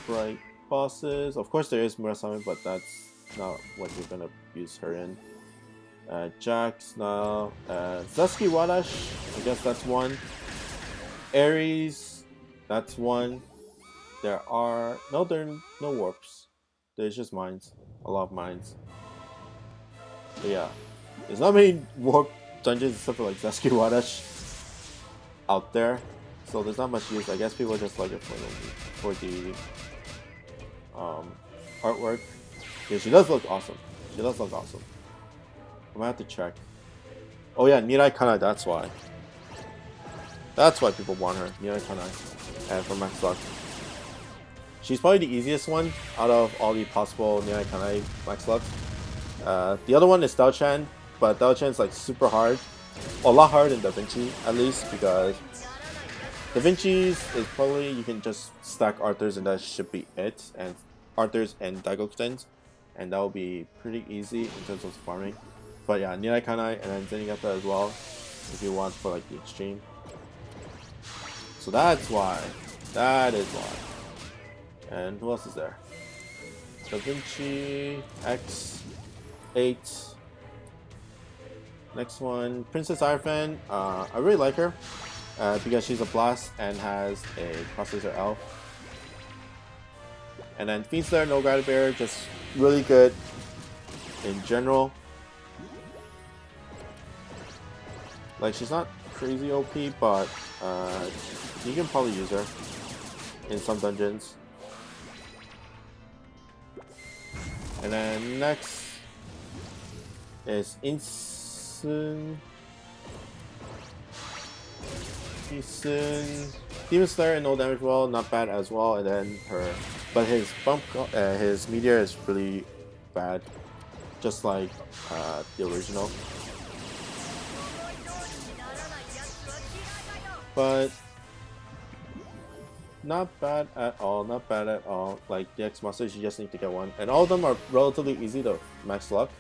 Sprite bosses. Of course there is Murasame, but that's not what you're gonna use her in. Jax now. Zuski Wadash, I guess that's one. Ares, that's one. There are no warps. There's just mines. A lot of mines. But yeah. There's not many warp dungeons except for like Zuski Wadash out there. So there's not much use. I guess people just like it for the artwork. Yeah, she does look awesome. She does look awesome. I'm gonna have to check. Oh yeah, Nirai Kanai, that's why. That's why people want her. Nirai Kanai. And for Max Luck. She's probably the easiest one out of all the possible Nirai Kanai Max Luck. The other one is Dao-chan, but Dao-chan's like super hard. A lot harder than Da Vinci, at least, because Da Vinci's is probably you can just stack Arthurs and that should be it. And Arthurs and Daigokutens. And that will be pretty easy in terms of farming. But yeah, Nirai Kanai and then Zenigata as well, if you want for like the extreme. So that's why. That is why. And who else is there? Da Vinci X 8. Next one, Princess Arfan. I really like her because she's a blast and has a processor L. And then Fiendslayer, no Gravity Bearer, just really good in general. Like, she's not crazy OP, but you can probably use her in some dungeons. And then next is Insun. Demon Slayer and no damage roll, not bad as well. And then but his his meteor is really bad, just like the original. But not bad at all, not bad at all. Like the X monsters, you just need to get one. And all of them are relatively easy to max luck.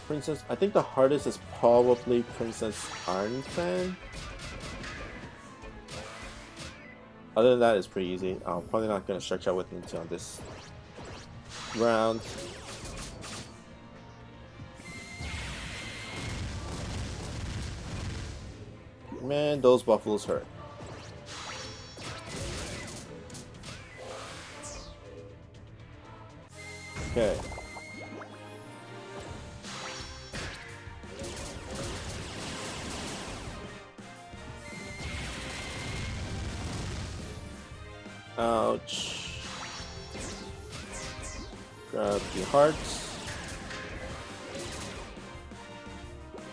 Princess, I think the hardest is probably Princess Arfan. Other than that, it's pretty easy. I'm probably not going to stretch out with Ninja on this round. Man, those buffaloes hurt. Okay. Ouch. Grab the hearts.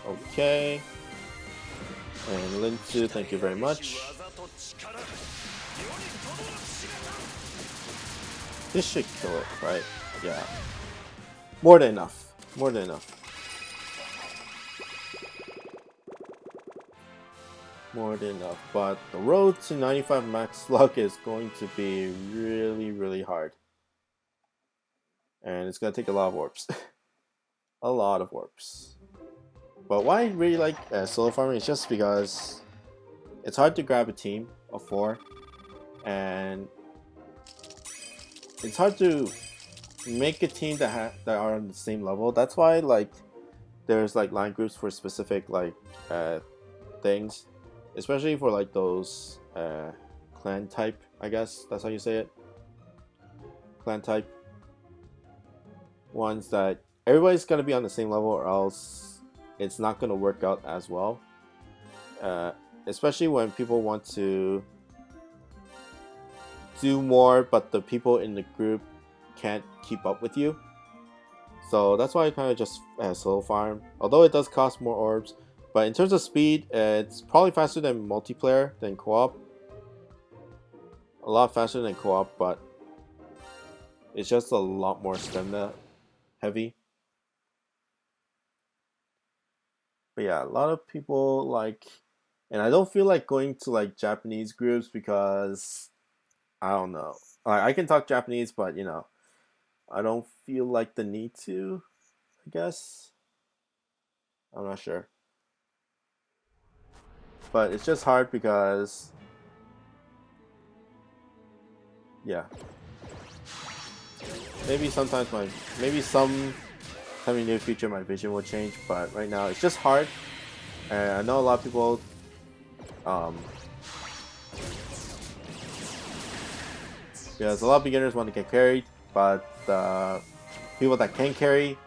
Okay. And Linsu, thank you very much. This should kill it, right? Yeah. More than enough. More than enough. More than enough. But the road to 95 max luck is going to be really, really hard. And it's going to take a lot of warps. A lot of warps. But why I really like solo farming is just because it's hard to grab a team of 4. And it's hard to make a team that are on the same level. That's why like there's like line groups for specific like things, especially for like those clan type, I guess that's how you say it, clan type ones, that everybody's gonna be on the same level or else it's not gonna work out as well, especially when people want to do more, but the people in the group can't keep up with you. So that's why I kind of just solo farm. Although it does cost more orbs, but in terms of speed, it's probably faster than multiplayer, than co-op. A lot faster than co-op, but it's just a lot more stamina heavy. But yeah, a lot of people like, and I don't feel like going to like Japanese groups because I don't know. I can talk Japanese, but you know, I don't feel like the need to, I guess. I'm not sure. But it's just hard because, yeah. Maybe sometimes maybe some time in the near future my vision will change, but right now it's just hard. And I know a lot of people, um, because a lot of beginners want to get carried, but the people that can carry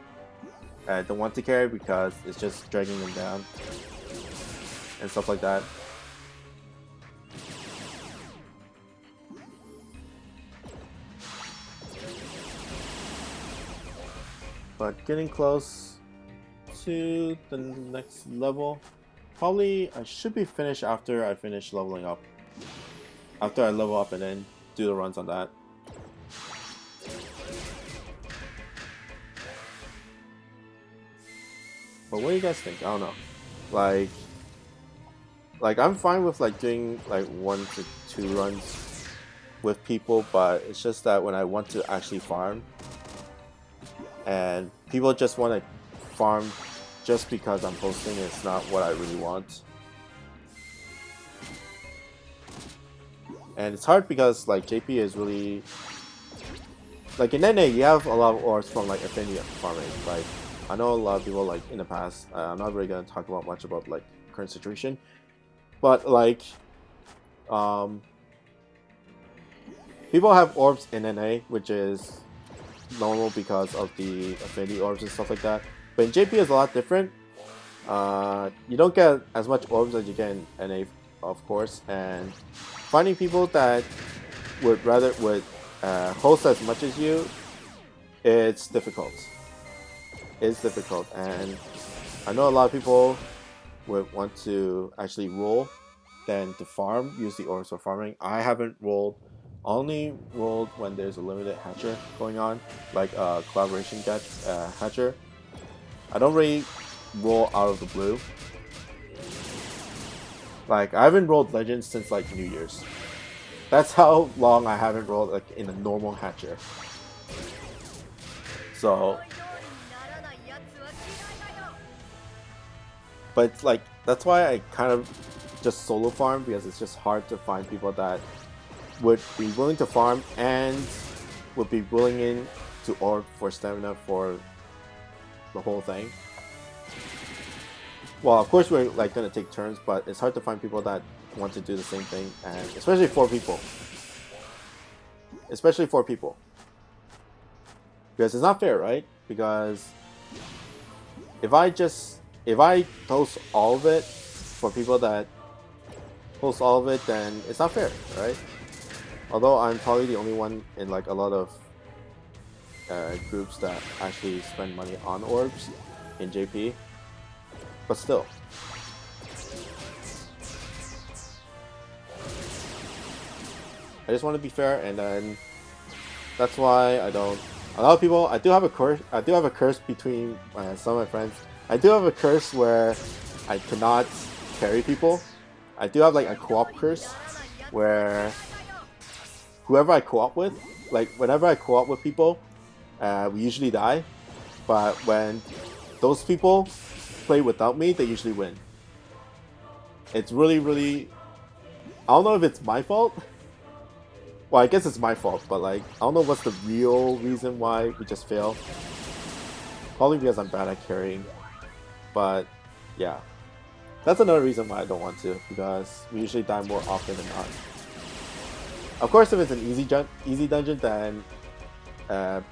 don't want to carry because it's just dragging them down and stuff like that. But getting close to the next level. Probably I should be finished after I finish leveling up. After I level up and then do the runs on that. But what do you guys think? I don't know. Like I'm fine with like doing like 1 to 2 runs with people, but it's just that when I want to actually farm and people just want to farm just because I'm posting, it's not what I really want. And it's hard because like JP is really like in NA you have a lot of orbs from like affinity farming. Like I know a lot of people like in the past. I'm not really gonna talk about much about like current situation, but like people have orbs in NA, which is normal because of the affinity orbs and stuff like that. But in JP is a lot different. You don't get as much orbs as you get in NA, of course, and finding people that would host as much as you, it's difficult. It's difficult, and I know a lot of people would want to actually roll than to farm, use the orbs for farming. I haven't rolled. Only rolled when there's a limited hatcher going on, like a collaboration hatcher. I don't really roll out of the blue. Like I haven't rolled legends since like New Year's. That's how long I haven't rolled like in a normal hatcher. So, but it's like that's why I kind of just solo farm, because it's just hard to find people that would be willing to farm and would be willing to orb for stamina for the whole thing. Well, of course we're like gonna take turns, but it's hard to find people that want to do the same thing, and especially 4 people. Especially 4 people. Because it's not fair, right? Because if I post all of it for people that post all of it, then it's not fair, right? Although I'm probably the only one in like a lot of groups that actually spend money on orbs in JP, but still. I just want to be fair, and then that's why I don't. A lot of people, I do have a curse. I do have a curse between some of my friends. I do have a curse where I cannot carry people. I do have like a co-op curse where whoever I co-op with, like whenever I co-op with people, we usually die. But when those people play without me, they usually win. It's really, I don't know if it's my fault. Well, I guess it's my fault, but like I don't know what's the real reason why we just fail. Probably because I'm bad at carrying. But yeah, that's another reason why I don't want to, because we usually die more often than not. Of course, if it's an easy dungeon, then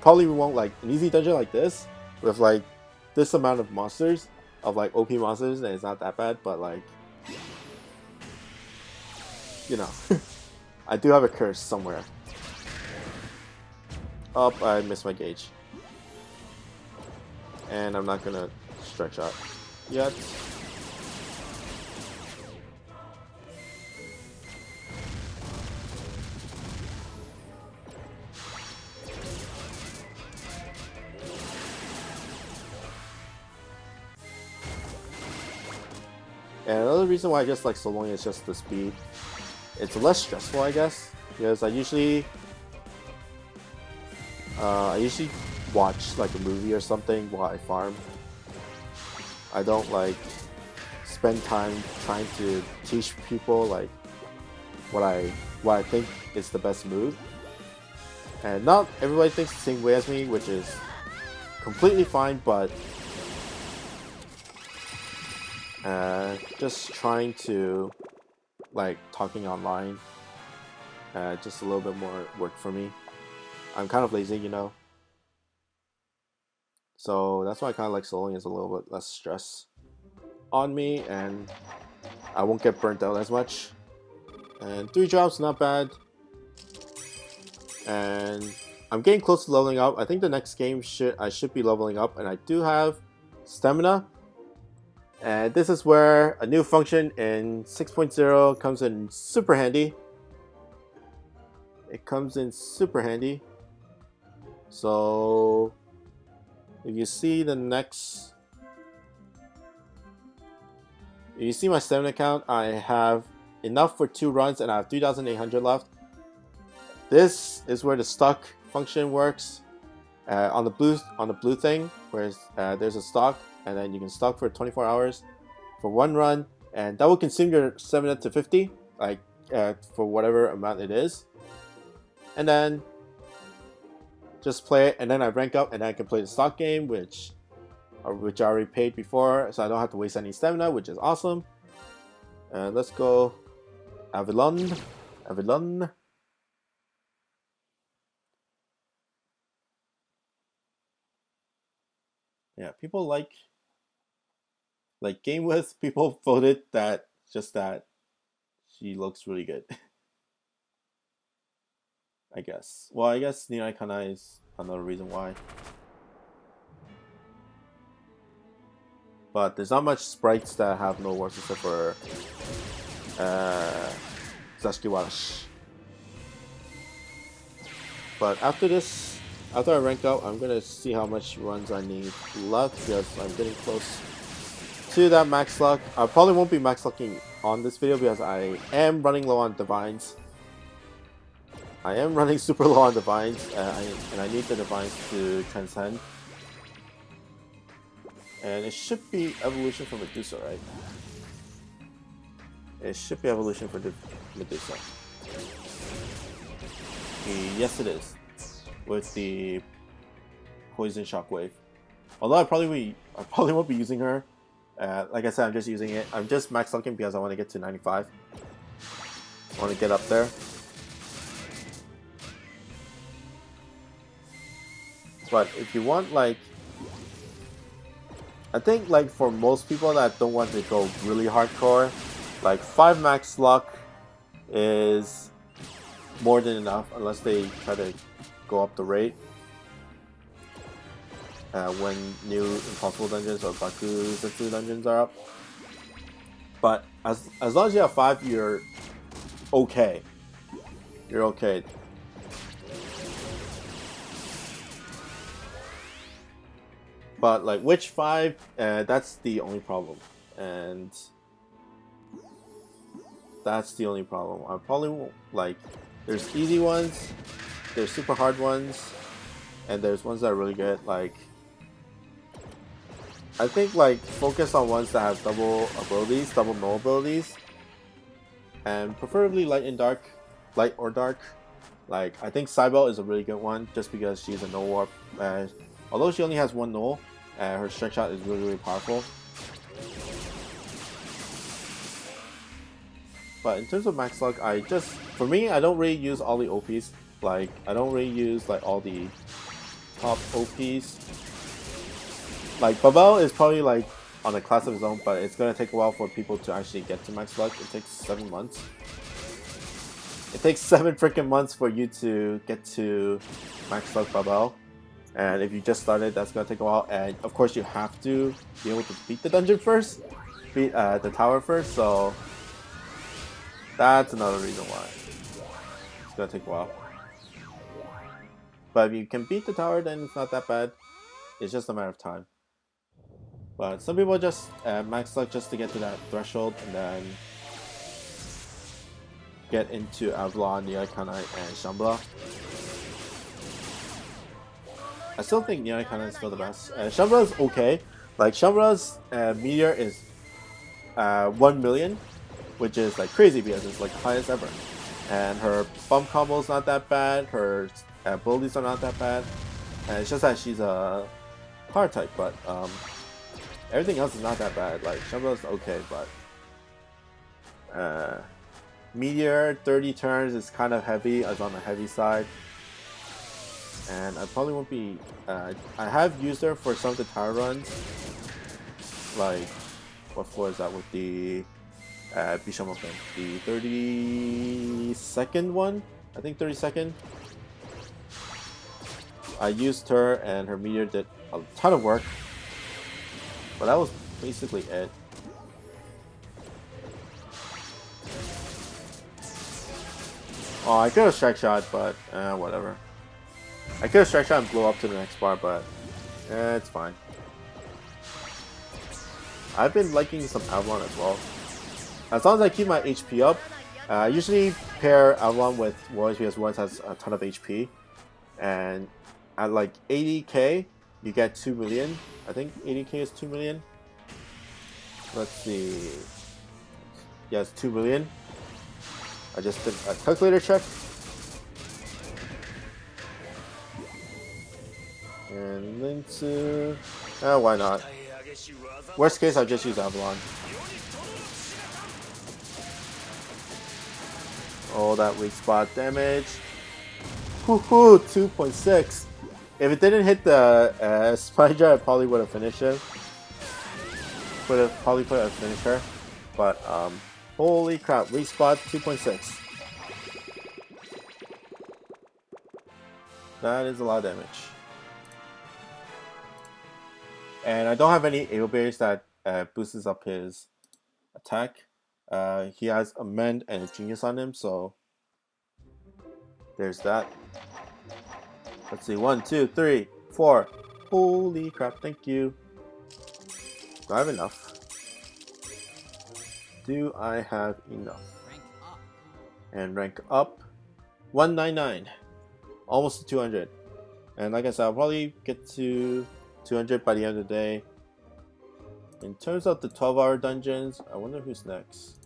probably we won't. Like an easy dungeon like this with like this amount of monsters, of like OP monsters, then it's not that bad. But like, you know, I do have a curse somewhere. Oh, I missed my gauge. And I'm not gonna stretch out yet. And another reason why I just like soloing is just the speed. It's less stressful, I guess, because I usually watch like a movie or something while I farm. I don't like spend time trying to teach people like what I think is the best move. And not everybody thinks the same way as me, which is completely fine, but just trying to like talking online just a little bit more work for me. I'm kind of lazy, you know, so that's why I kind of like soloing. Is a little bit less stress on me and I won't get burnt out as much. And 3 drops, not bad. And I'm getting close to leveling up. I think the next game I should be leveling up, and I do have stamina. And this is where a new function in 6.0 comes in super handy. It comes in super handy. So if you see my stamina count, I have enough for 2 runs and I have 3,800 left. This is where the stock function works. On the blue thing, where there's a stock, and then you can stock for 24 hours for 1 run, and that will consume your stamina to 50, like for whatever amount it is. And then just play it, and then I rank up, and then I can play the stock game, which I already paid before, so I don't have to waste any stamina, which is awesome. And let's go Avalon. Yeah, people like game with people voted that she looks really good. I guess. Well, I guess Nina Kana is another reason why. But there's not much sprites that have no words except for Zashikiwarashi. But after I rank up, I'm gonna see how much runs I need left, because I'm getting close to that max luck. I probably won't be max lucking on this video because I am running low on divines. I am running super low on divines, and I need the divines to transcend. And it should be evolution for Medusa, right? It should be evolution for Medusa. Yes, it is. With the poison shockwave. Although I probably won't be using her. Like I said, I'm just using it. I'm just max lucking because I want to get to 95. I want to get up there. But if you want, like, I think like for most people that don't want to go really hardcore, like 5 max luck is more than enough, unless they try to go up the rate when new impossible dungeons or Baku Zetsu dungeons are up. But as long as you have 5, you're okay. You're okay. But like which 5, that's the only problem, and that's the only problem. I probably won't, like, there's easy ones, there's super hard ones, and there's ones that are really good. Like, I think like focus on ones that have double abilities, double null abilities, and preferably light or dark. Like, I think Cybele is a really good one just because she's a null warp. Although she only has 1 null, her strike shot is really powerful. But in terms of max luck, for me, I don't really use all the OPs. Like, I don't really use like all the top OPs. Like, Babel is probably like on a class of his own, but it's gonna take a while for people to actually get to max luck. It takes 7 months. It takes 7 freaking months for you to get to max luck Babel. And if you just started, that's gonna take a while. And of course, you have to be able to beat the dungeon first, beat the tower first. So that's another reason why it's gonna take a while. But if you can beat the tower, then it's not that bad. It's just a matter of time. But some people just max luck just to get to that threshold and then get into Avalon, Neoikanite, and Shambhala. I still think Neoikanite is still the best. Shambhala is okay. Like Shambhala's meteor is 1 million, which is like crazy because it's like the highest ever. And her bump combo is not that bad. Her abilities are not that bad. And it's just that she's a hard type, but everything else is not that bad. Like Shambhala is okay, but Meteor 30 turns is kind of heavy. I was on the heavy side, and I probably won't be. I have used her for some of the tower runs. Like, what floor is that with the Bisham Open? The 32nd one? I think 32nd. I used her, and her meteor did a ton of work. But that was basically it. Oh, I could have strike shot, but whatever. I could have strike shot and blow up to the next bar, but it's fine. I've been liking some Avalon as well. As long as I keep my HP up, I usually pair Avalon with Warriors because Warriors has a ton of HP. And at like 80k, you get 2 million. I think 80k is 2 million. Let's see. Yes, 2 million. I just did a calculator check. And Linsu. Why not? Worst case, I'll just use Avalon. Oh, that weak spot damage. Woohoo! 2.6. If it didn't hit the Spider, I probably would have finished it. Probably put a finisher. But, holy crap, weak spot 2.6. That is a lot of damage. And I don't have any able berries that boosts up his attack. He has a Mend and a Genius on him, so there's that. Let's see, 1, 2, 3, 4. Holy crap, thank you. Do I have enough? Do I have enough? And rank up 199. Almost to 200. And like I said, I'll probably get to 200 by the end of the day. In terms of the 12-hour dungeons, I wonder who's next.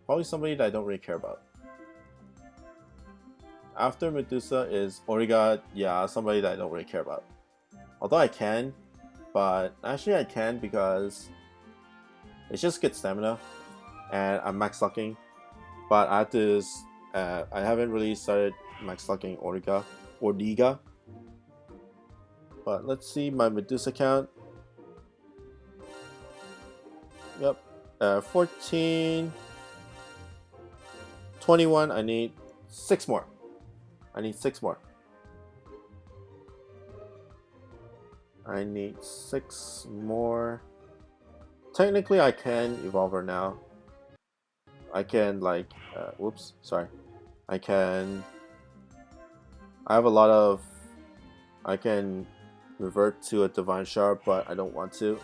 Probably somebody that I don't really care about. After Medusa is Origa, yeah, somebody that I don't really care about. Although I can, but actually I can because it's just good stamina, and I'm max lucking. But I have to. I haven't really started max lucking Origa. But let's see my Medusa count. Yep, 14, 21. I need 6 more. I need 6 more. I need 6 more. Technically, I can evolve her now. I can like, whoops, sorry. I have a lot of. I can revert to a Divine Shard, but I don't want to.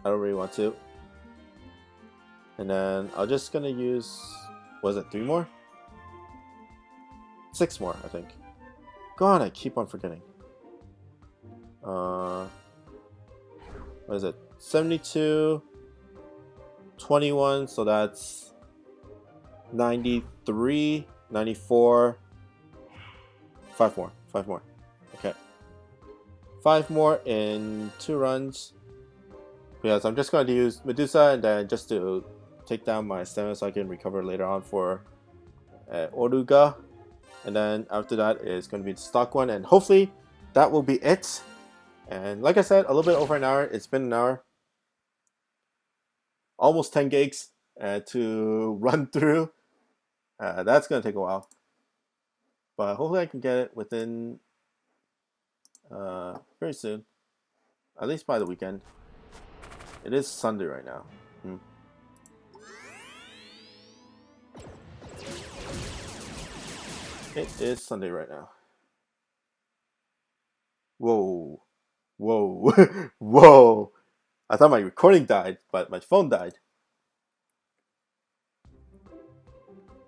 I don't really want to. And then I'm just gonna use. Was it 3 more? 6 more, I think. God, I keep on forgetting. What is it? 72, 21, so that's 93, 94, 5 more, 5 more. Okay. 5 more in 2 runs. Because I'm just going to use Medusa and then just to take down my stamina so I can recover later on for Oruga. And then after that is going to be the stock one, and hopefully that will be it. And like I said, a little bit over an hour. It's been an hour. Almost 10 gigs to run through. That's going to take a while. But hopefully I can get it within very soon. At least by the weekend. It is Sunday right now. It is Sunday right now. Whoa. Whoa. Whoa. I thought my recording died, but my phone died.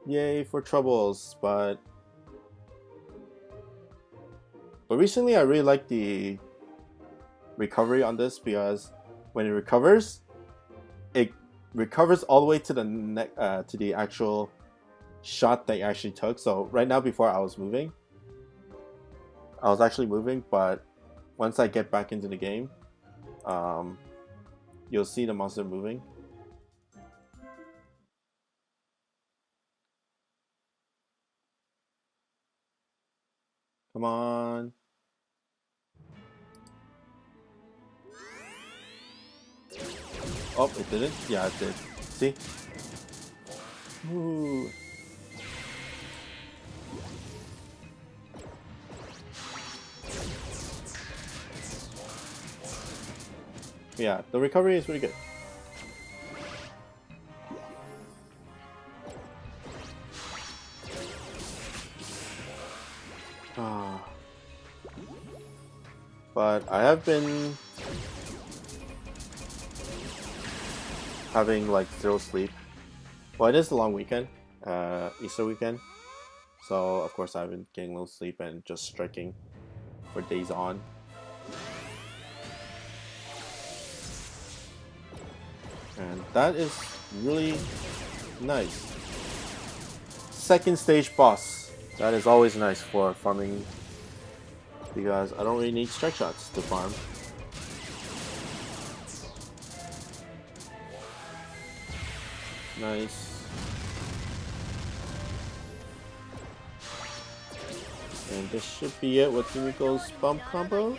Yay for troubles, but recently I really like the recovery on this because when it recovers all the way to the to the actual shot that you actually took. So right now, before I was actually moving, but once I get back into the game, you'll see the monster moving. Come on. Oh, it didn't? Yeah, it did. See? Ooh. Yeah, the recovery is pretty good. But I have been having like 0 sleep. Well, it is the long weekend, Easter weekend. So of course I've been getting no sleep and just striking for days on. And that is really nice. Second stage boss. That is always nice for farming because I don't really need strike shots to farm. Nice. And this should be it with Yumiko's bump combo.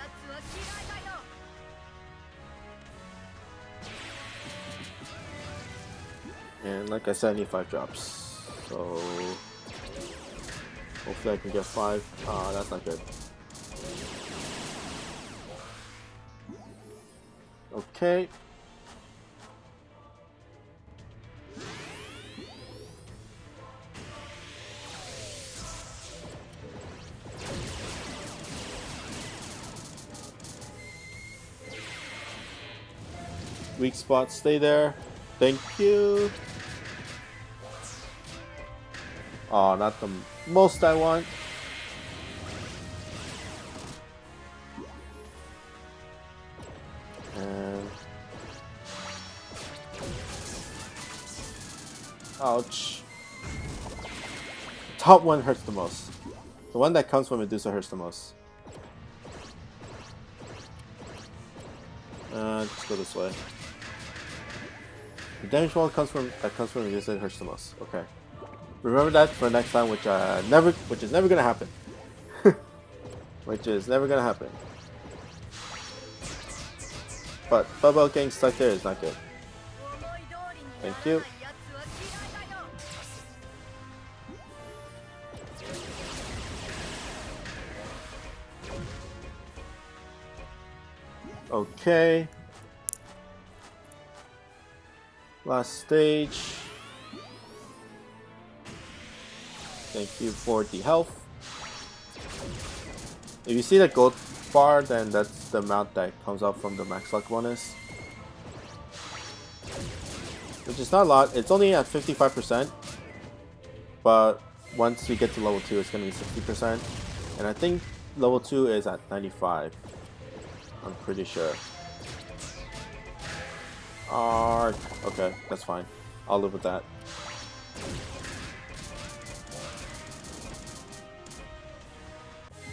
And like I said, I need 5 drops. So hopefully I can get 5. That's not good. Okay. Weak spot, stay there. Thank you. Oh, not the most I want. And ouch. Top one hurts the most. The one that comes from Medusa hurts the most. Let's go this way. The damage wall comes from Medusa hurts the most. Okay. Remember that for next time, which is never gonna happen. Which is never gonna happen. But Bubble getting stuck there is not good. Thank you. Okay. Last stage. Thank you for the health. If you see the gold bar, then that's the amount that comes out from the max luck bonus. Which is not a lot. It's only at 55%. But once you get to level 2, it's going to be 60%. And I think level 2 is at 95. I'm pretty sure. Okay, that's fine. I'll live with that.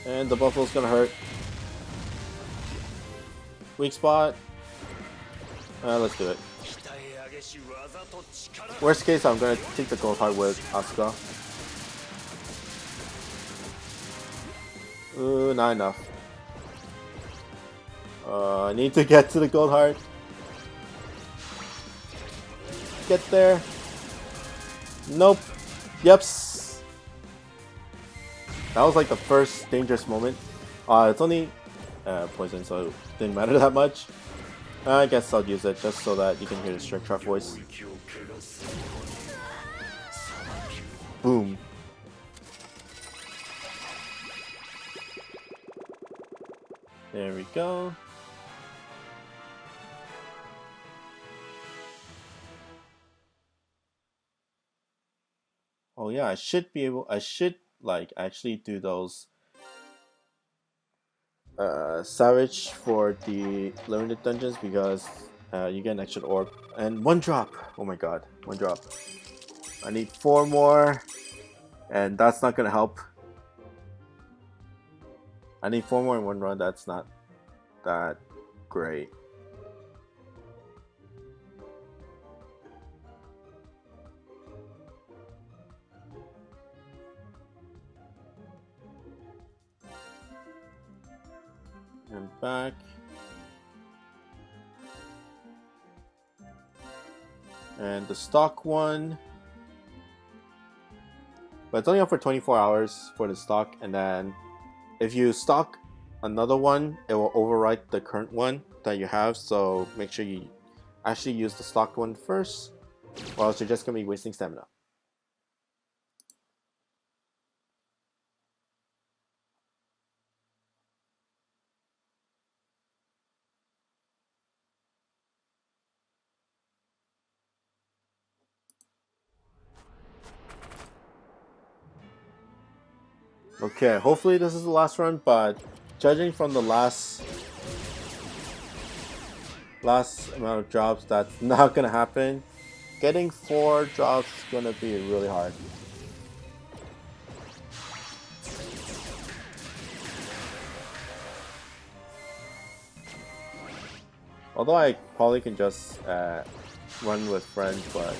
And the buffalo's gonna hurt. Weak spot. Let's do it. Worst case, I'm gonna take the gold heart with Asuka. Ooh, not enough. I need to get to the gold heart. Get there. Nope. Yeps. That was like the first dangerous moment. It's only poison, so it didn't matter that much. I guess I'll use it just so that you can hear the strict trap voice. Boom. There we go. Oh yeah, I should like actually do those Savage for the limited dungeons because you get an extra orb and 1 drop. Oh my god, 1 drop. I need 4 more, and that's not gonna help. I need 4 more in 1 run. That's not that great. And back. And the stock one. But it's only up for 24 hours for the stock, and then if you stock another one, it will overwrite the current one that you have, so make sure you actually use the stocked one first, or else you're just going to be wasting stamina. Okay, hopefully this is the last run, but judging from the last amount of drops, that's not gonna happen. Getting 4 drops is gonna be really hard. Although I probably can just run with friends, but I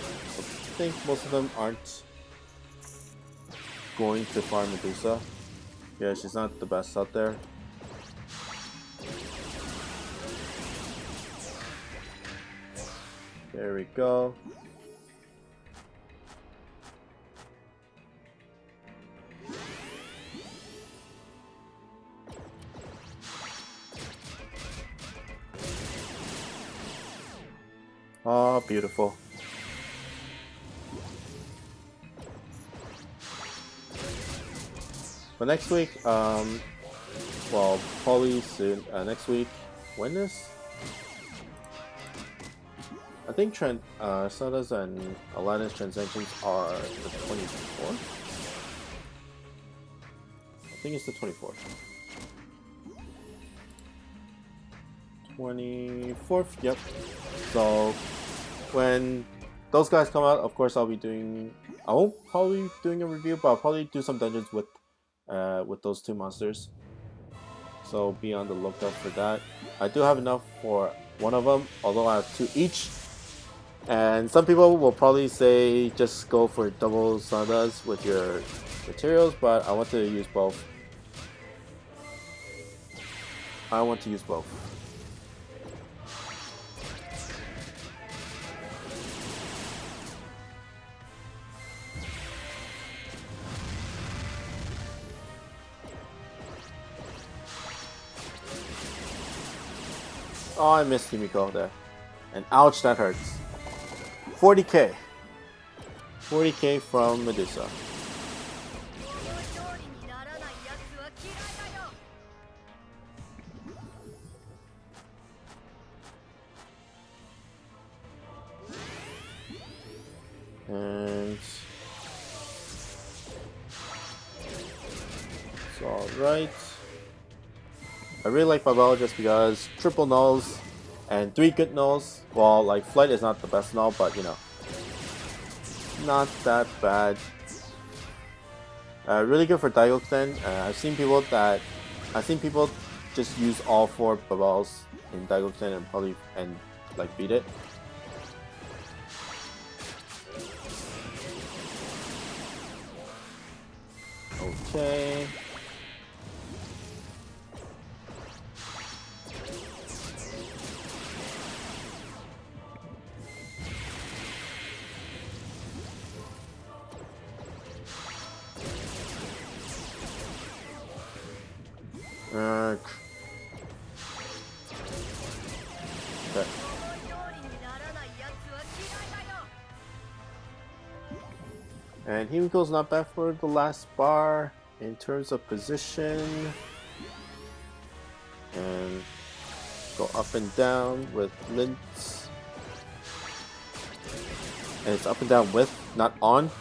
think most of them aren't going to farm Medusa. Yeah, she's not the best out there. There we go. Oh, beautiful. But next week, well, probably soon. Next week, when is? I think Transcensions and Aladdin's Transcensions are the 24th. I think it's the 24th. 24th, yep. So when those guys come out, of course I won't probably be doing a review, but I'll probably do some dungeons with those 2 monsters. So be on the lookout for that. I do have enough for one of them, although I have 2 each. And some people will probably say just go for double Sandas with your materials, but I want to use both. I want to use both. Oh, I missed Himiko there. And ouch, that hurts. 40k. 40k from Medusa. And it's alright. I really like Babel just because triple nulls and 3 good nulls. Well, like Flight is not the best null, but you know, not that bad. Really good for Daigokuten. I've seen people just use all 4 Babels in Daigokuten and like beat it. Okay. And Himiko's not bad for the last bar in terms of position. And go up and down with Lint's. And it's up and down with, not on.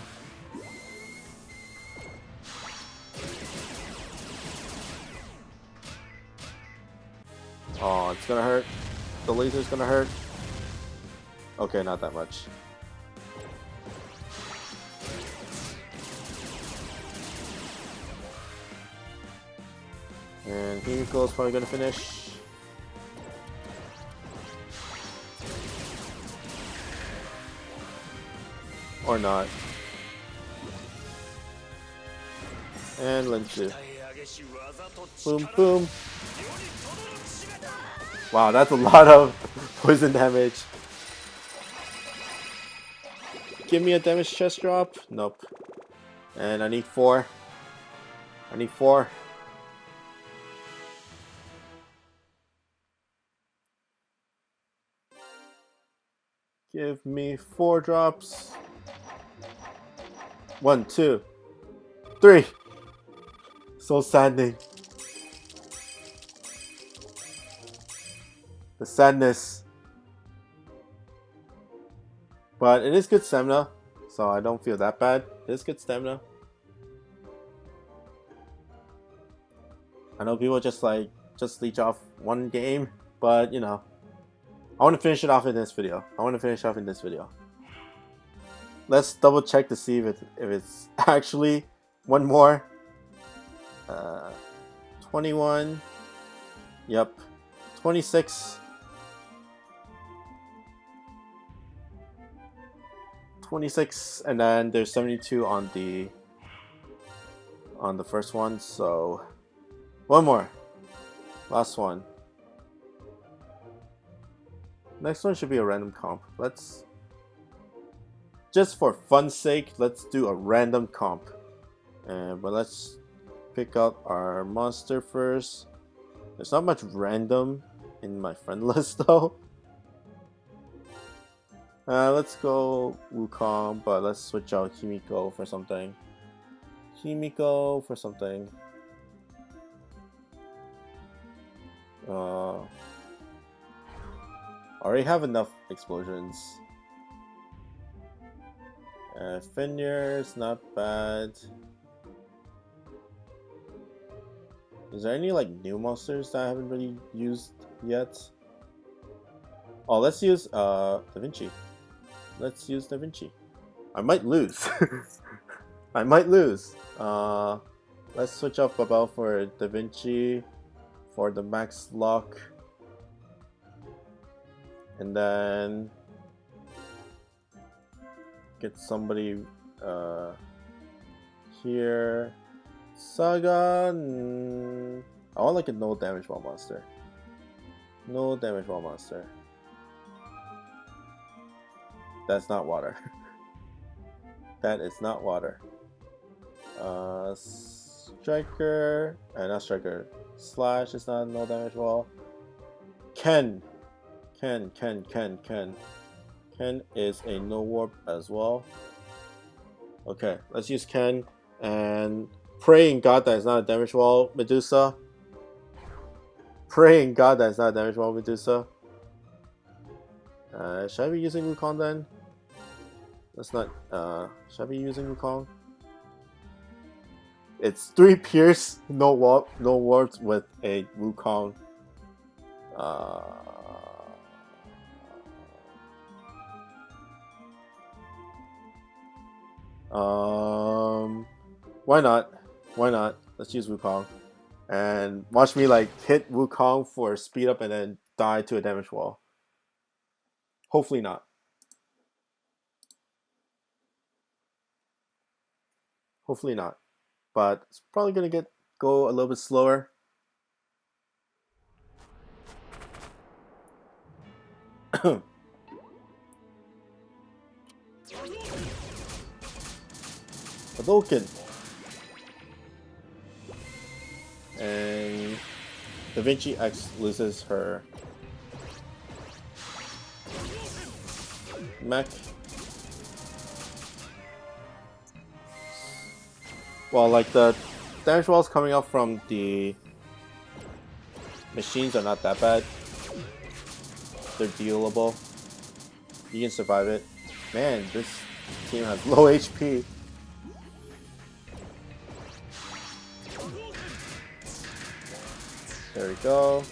Oh, it's gonna hurt. The laser's gonna hurt. Okay, not that much. And Himiko's probably gonna finish. Or not. And Linsu. Boom, boom. Wow, that's a lot of poison damage. Give me a damage chest drop? Nope. And I need 4. I need 4. Give me 4 drops. 1, 2, 3. So saddening. The sadness. But it is good stamina, so I don't feel that bad. It is good stamina. I know people just leech off one game, but you know, I want to finish it off in this video. Let's double check to see if it's actually one more. 21. Yep. 26. 26, and then there's 72 on the first one, so one more. Last one. Next one should be a random comp. Let's, just for fun's sake, let's do a random comp. But let's pick out our monster first. There's not much random in my friend list though. Let's go Wukong, but let's switch out Himiko for something. Already have enough explosions. Finier's not bad. Is there any like new monsters that I haven't really used yet? Oh, let's use Da Vinci. Let's use Da Vinci. I might lose. I might lose. Let's switch up Babel for Da Vinci for the max lock. And then get somebody here. Saga. I want like a no damage wall monster. No damage wall monster. That's not water. That is not water. Striker. Not Striker. Slash is not no damage wall. Ken. Ken is a no warp as well. Okay, let's use Ken and praying God that is not a damage wall Medusa. Praying God that is not a damage wall Medusa. Should I be using Wukong then? Let's not. Should I be using Wukong? It's 3 Pierce, no warps with a Wukong. Why not? Why not? Let's use Wukong. And watch me like hit Wukong for speed up and then die to a damage wall. Hopefully not. Hopefully not. But it's probably gonna go a little bit slower. Hadouken. And Da Vinci X loses her mech. Well, like the damage walls coming up from the machines are not that bad. They're dealable. You can survive it. Man, this team has low HP. There we go.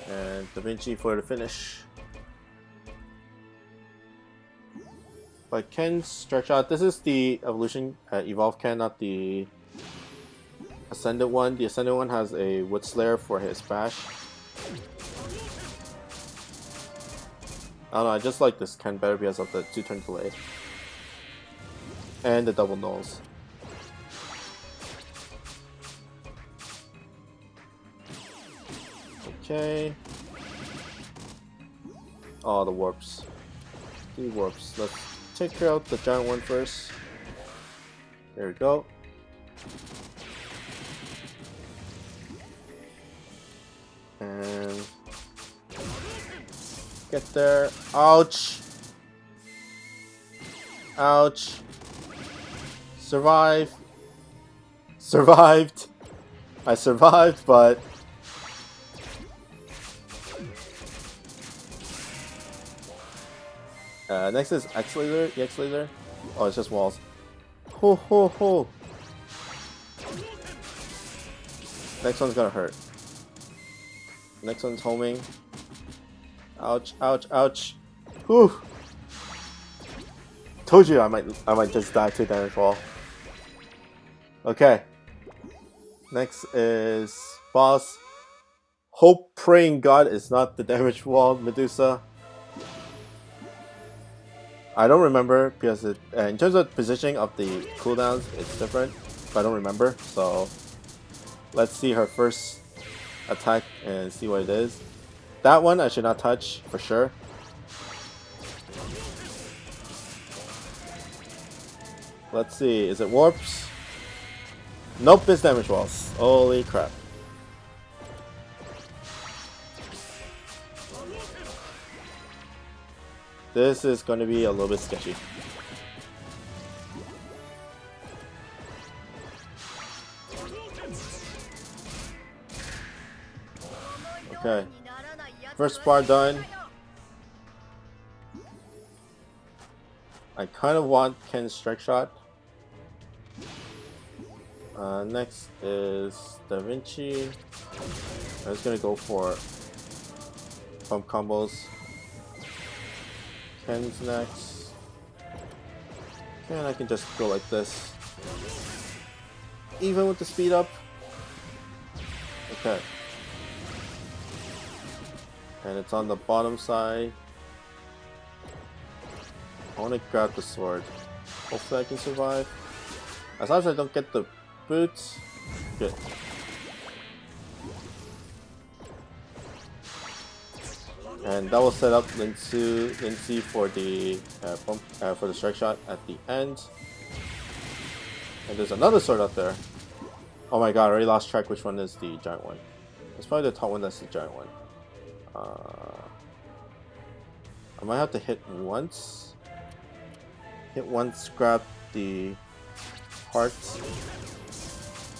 And Da Vinci for the finish. But Ken's stretch out. This is the evolution evolve Ken, not the Ascendant one. The Ascendant one has a Wood Slayer for his bash. I don't know, I just like this Ken better because of the 2-turn delay. And the double nulls. Okay. Oh, the warps. 3 warps. Let's take care of the giant one first. There we go. And get there. Ouch! Ouch! Survive! Survived! I survived, but next is X Laser, EX Laser. Oh, it's just walls. Ho ho ho! Next one's gonna hurt. Next one's homing. Ouch! Ouch! Ouch! Whew! Told you I might just die to damage wall. Okay. Next is boss. Hope praying God is not the damage wall Medusa. I don't remember because in terms of positioning of the cooldowns, it's different. But I don't remember, so let's see her first attack and see what it is. That one I should not touch for sure. Let's see, is it warps? Nope, it's damage walls. Holy crap. This is going to be a little bit sketchy. Okay. First bar done. I kind of want Ken's strike shot. Next is Da Vinci. I was gonna go for pump combos. Ken's next. And I can just go like this. Even with the speed up. Okay. And it's on the bottom side. I want to grab the sword. Hopefully I can survive. As long as I don't get the boots. Good. And that will set up Lindsay for the for the strike shot at the end. And there's another sword up there. Oh my god, I already lost track which one is the giant one. It's probably the top one that's the giant one. I might have to hit once. Hit once, grab the heart.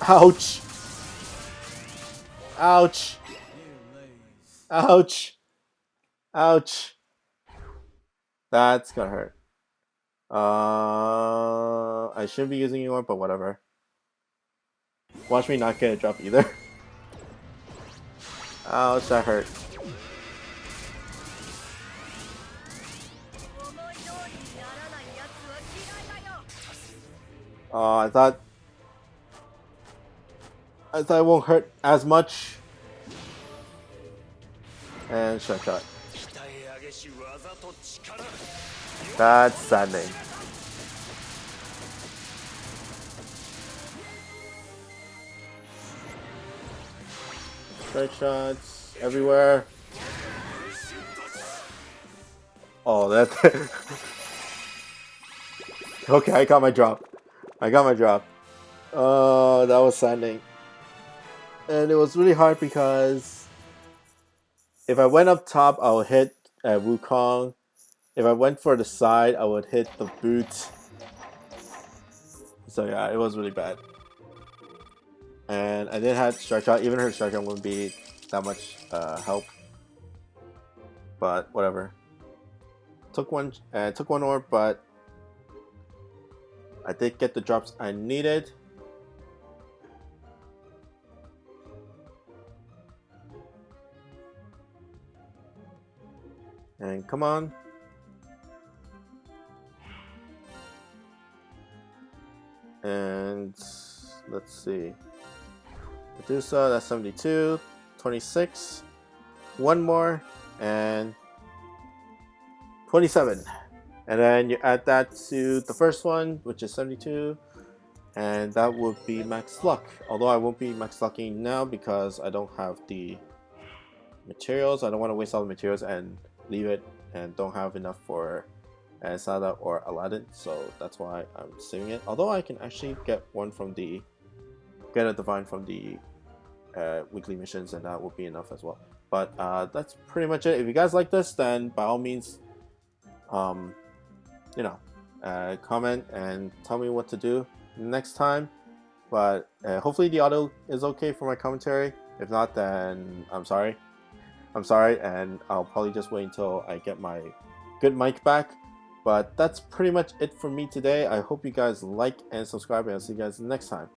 Ouch! Ouch! Ouch! Ouch! That's gonna hurt. I shouldn't be using anymore, but whatever. Watch me not get a drop either. Ouch, that hurt. I thought it won't hurt as much. And strike shot. That's saddening. Strike shots everywhere. Oh, that. Okay, I got my drop. Oh, that was saddening. And it was really hard because if I went up top, I'll hit Wukong. If I went for the side, I would hit the boot. So yeah, it was really bad. And I did have strike shot. Even her strike shot wouldn't be that much help. But whatever. Took one orb, but I did get the drops I needed. And come on. And let's see. Medusa, that's 72. 26. One more. And 27. And then you add that to the first one, which is 72. And that would be max luck. Although I won't be max lucking now because I don't have the materials. I don't want to waste all the materials and leave it and don't have enough for Sada or Aladdin, so that's why I'm saving it. Although I can actually get a divine from the weekly missions, and that will be enough as well. But that's pretty much it. If you guys like this, then by all means, comment and tell me what to do next time. But hopefully the audio is okay for my commentary. If not, then I'm sorry, and I'll probably just wait until I get my good mic back. But that's pretty much it for me today. I hope you guys like and subscribe, and I'll see you guys next time.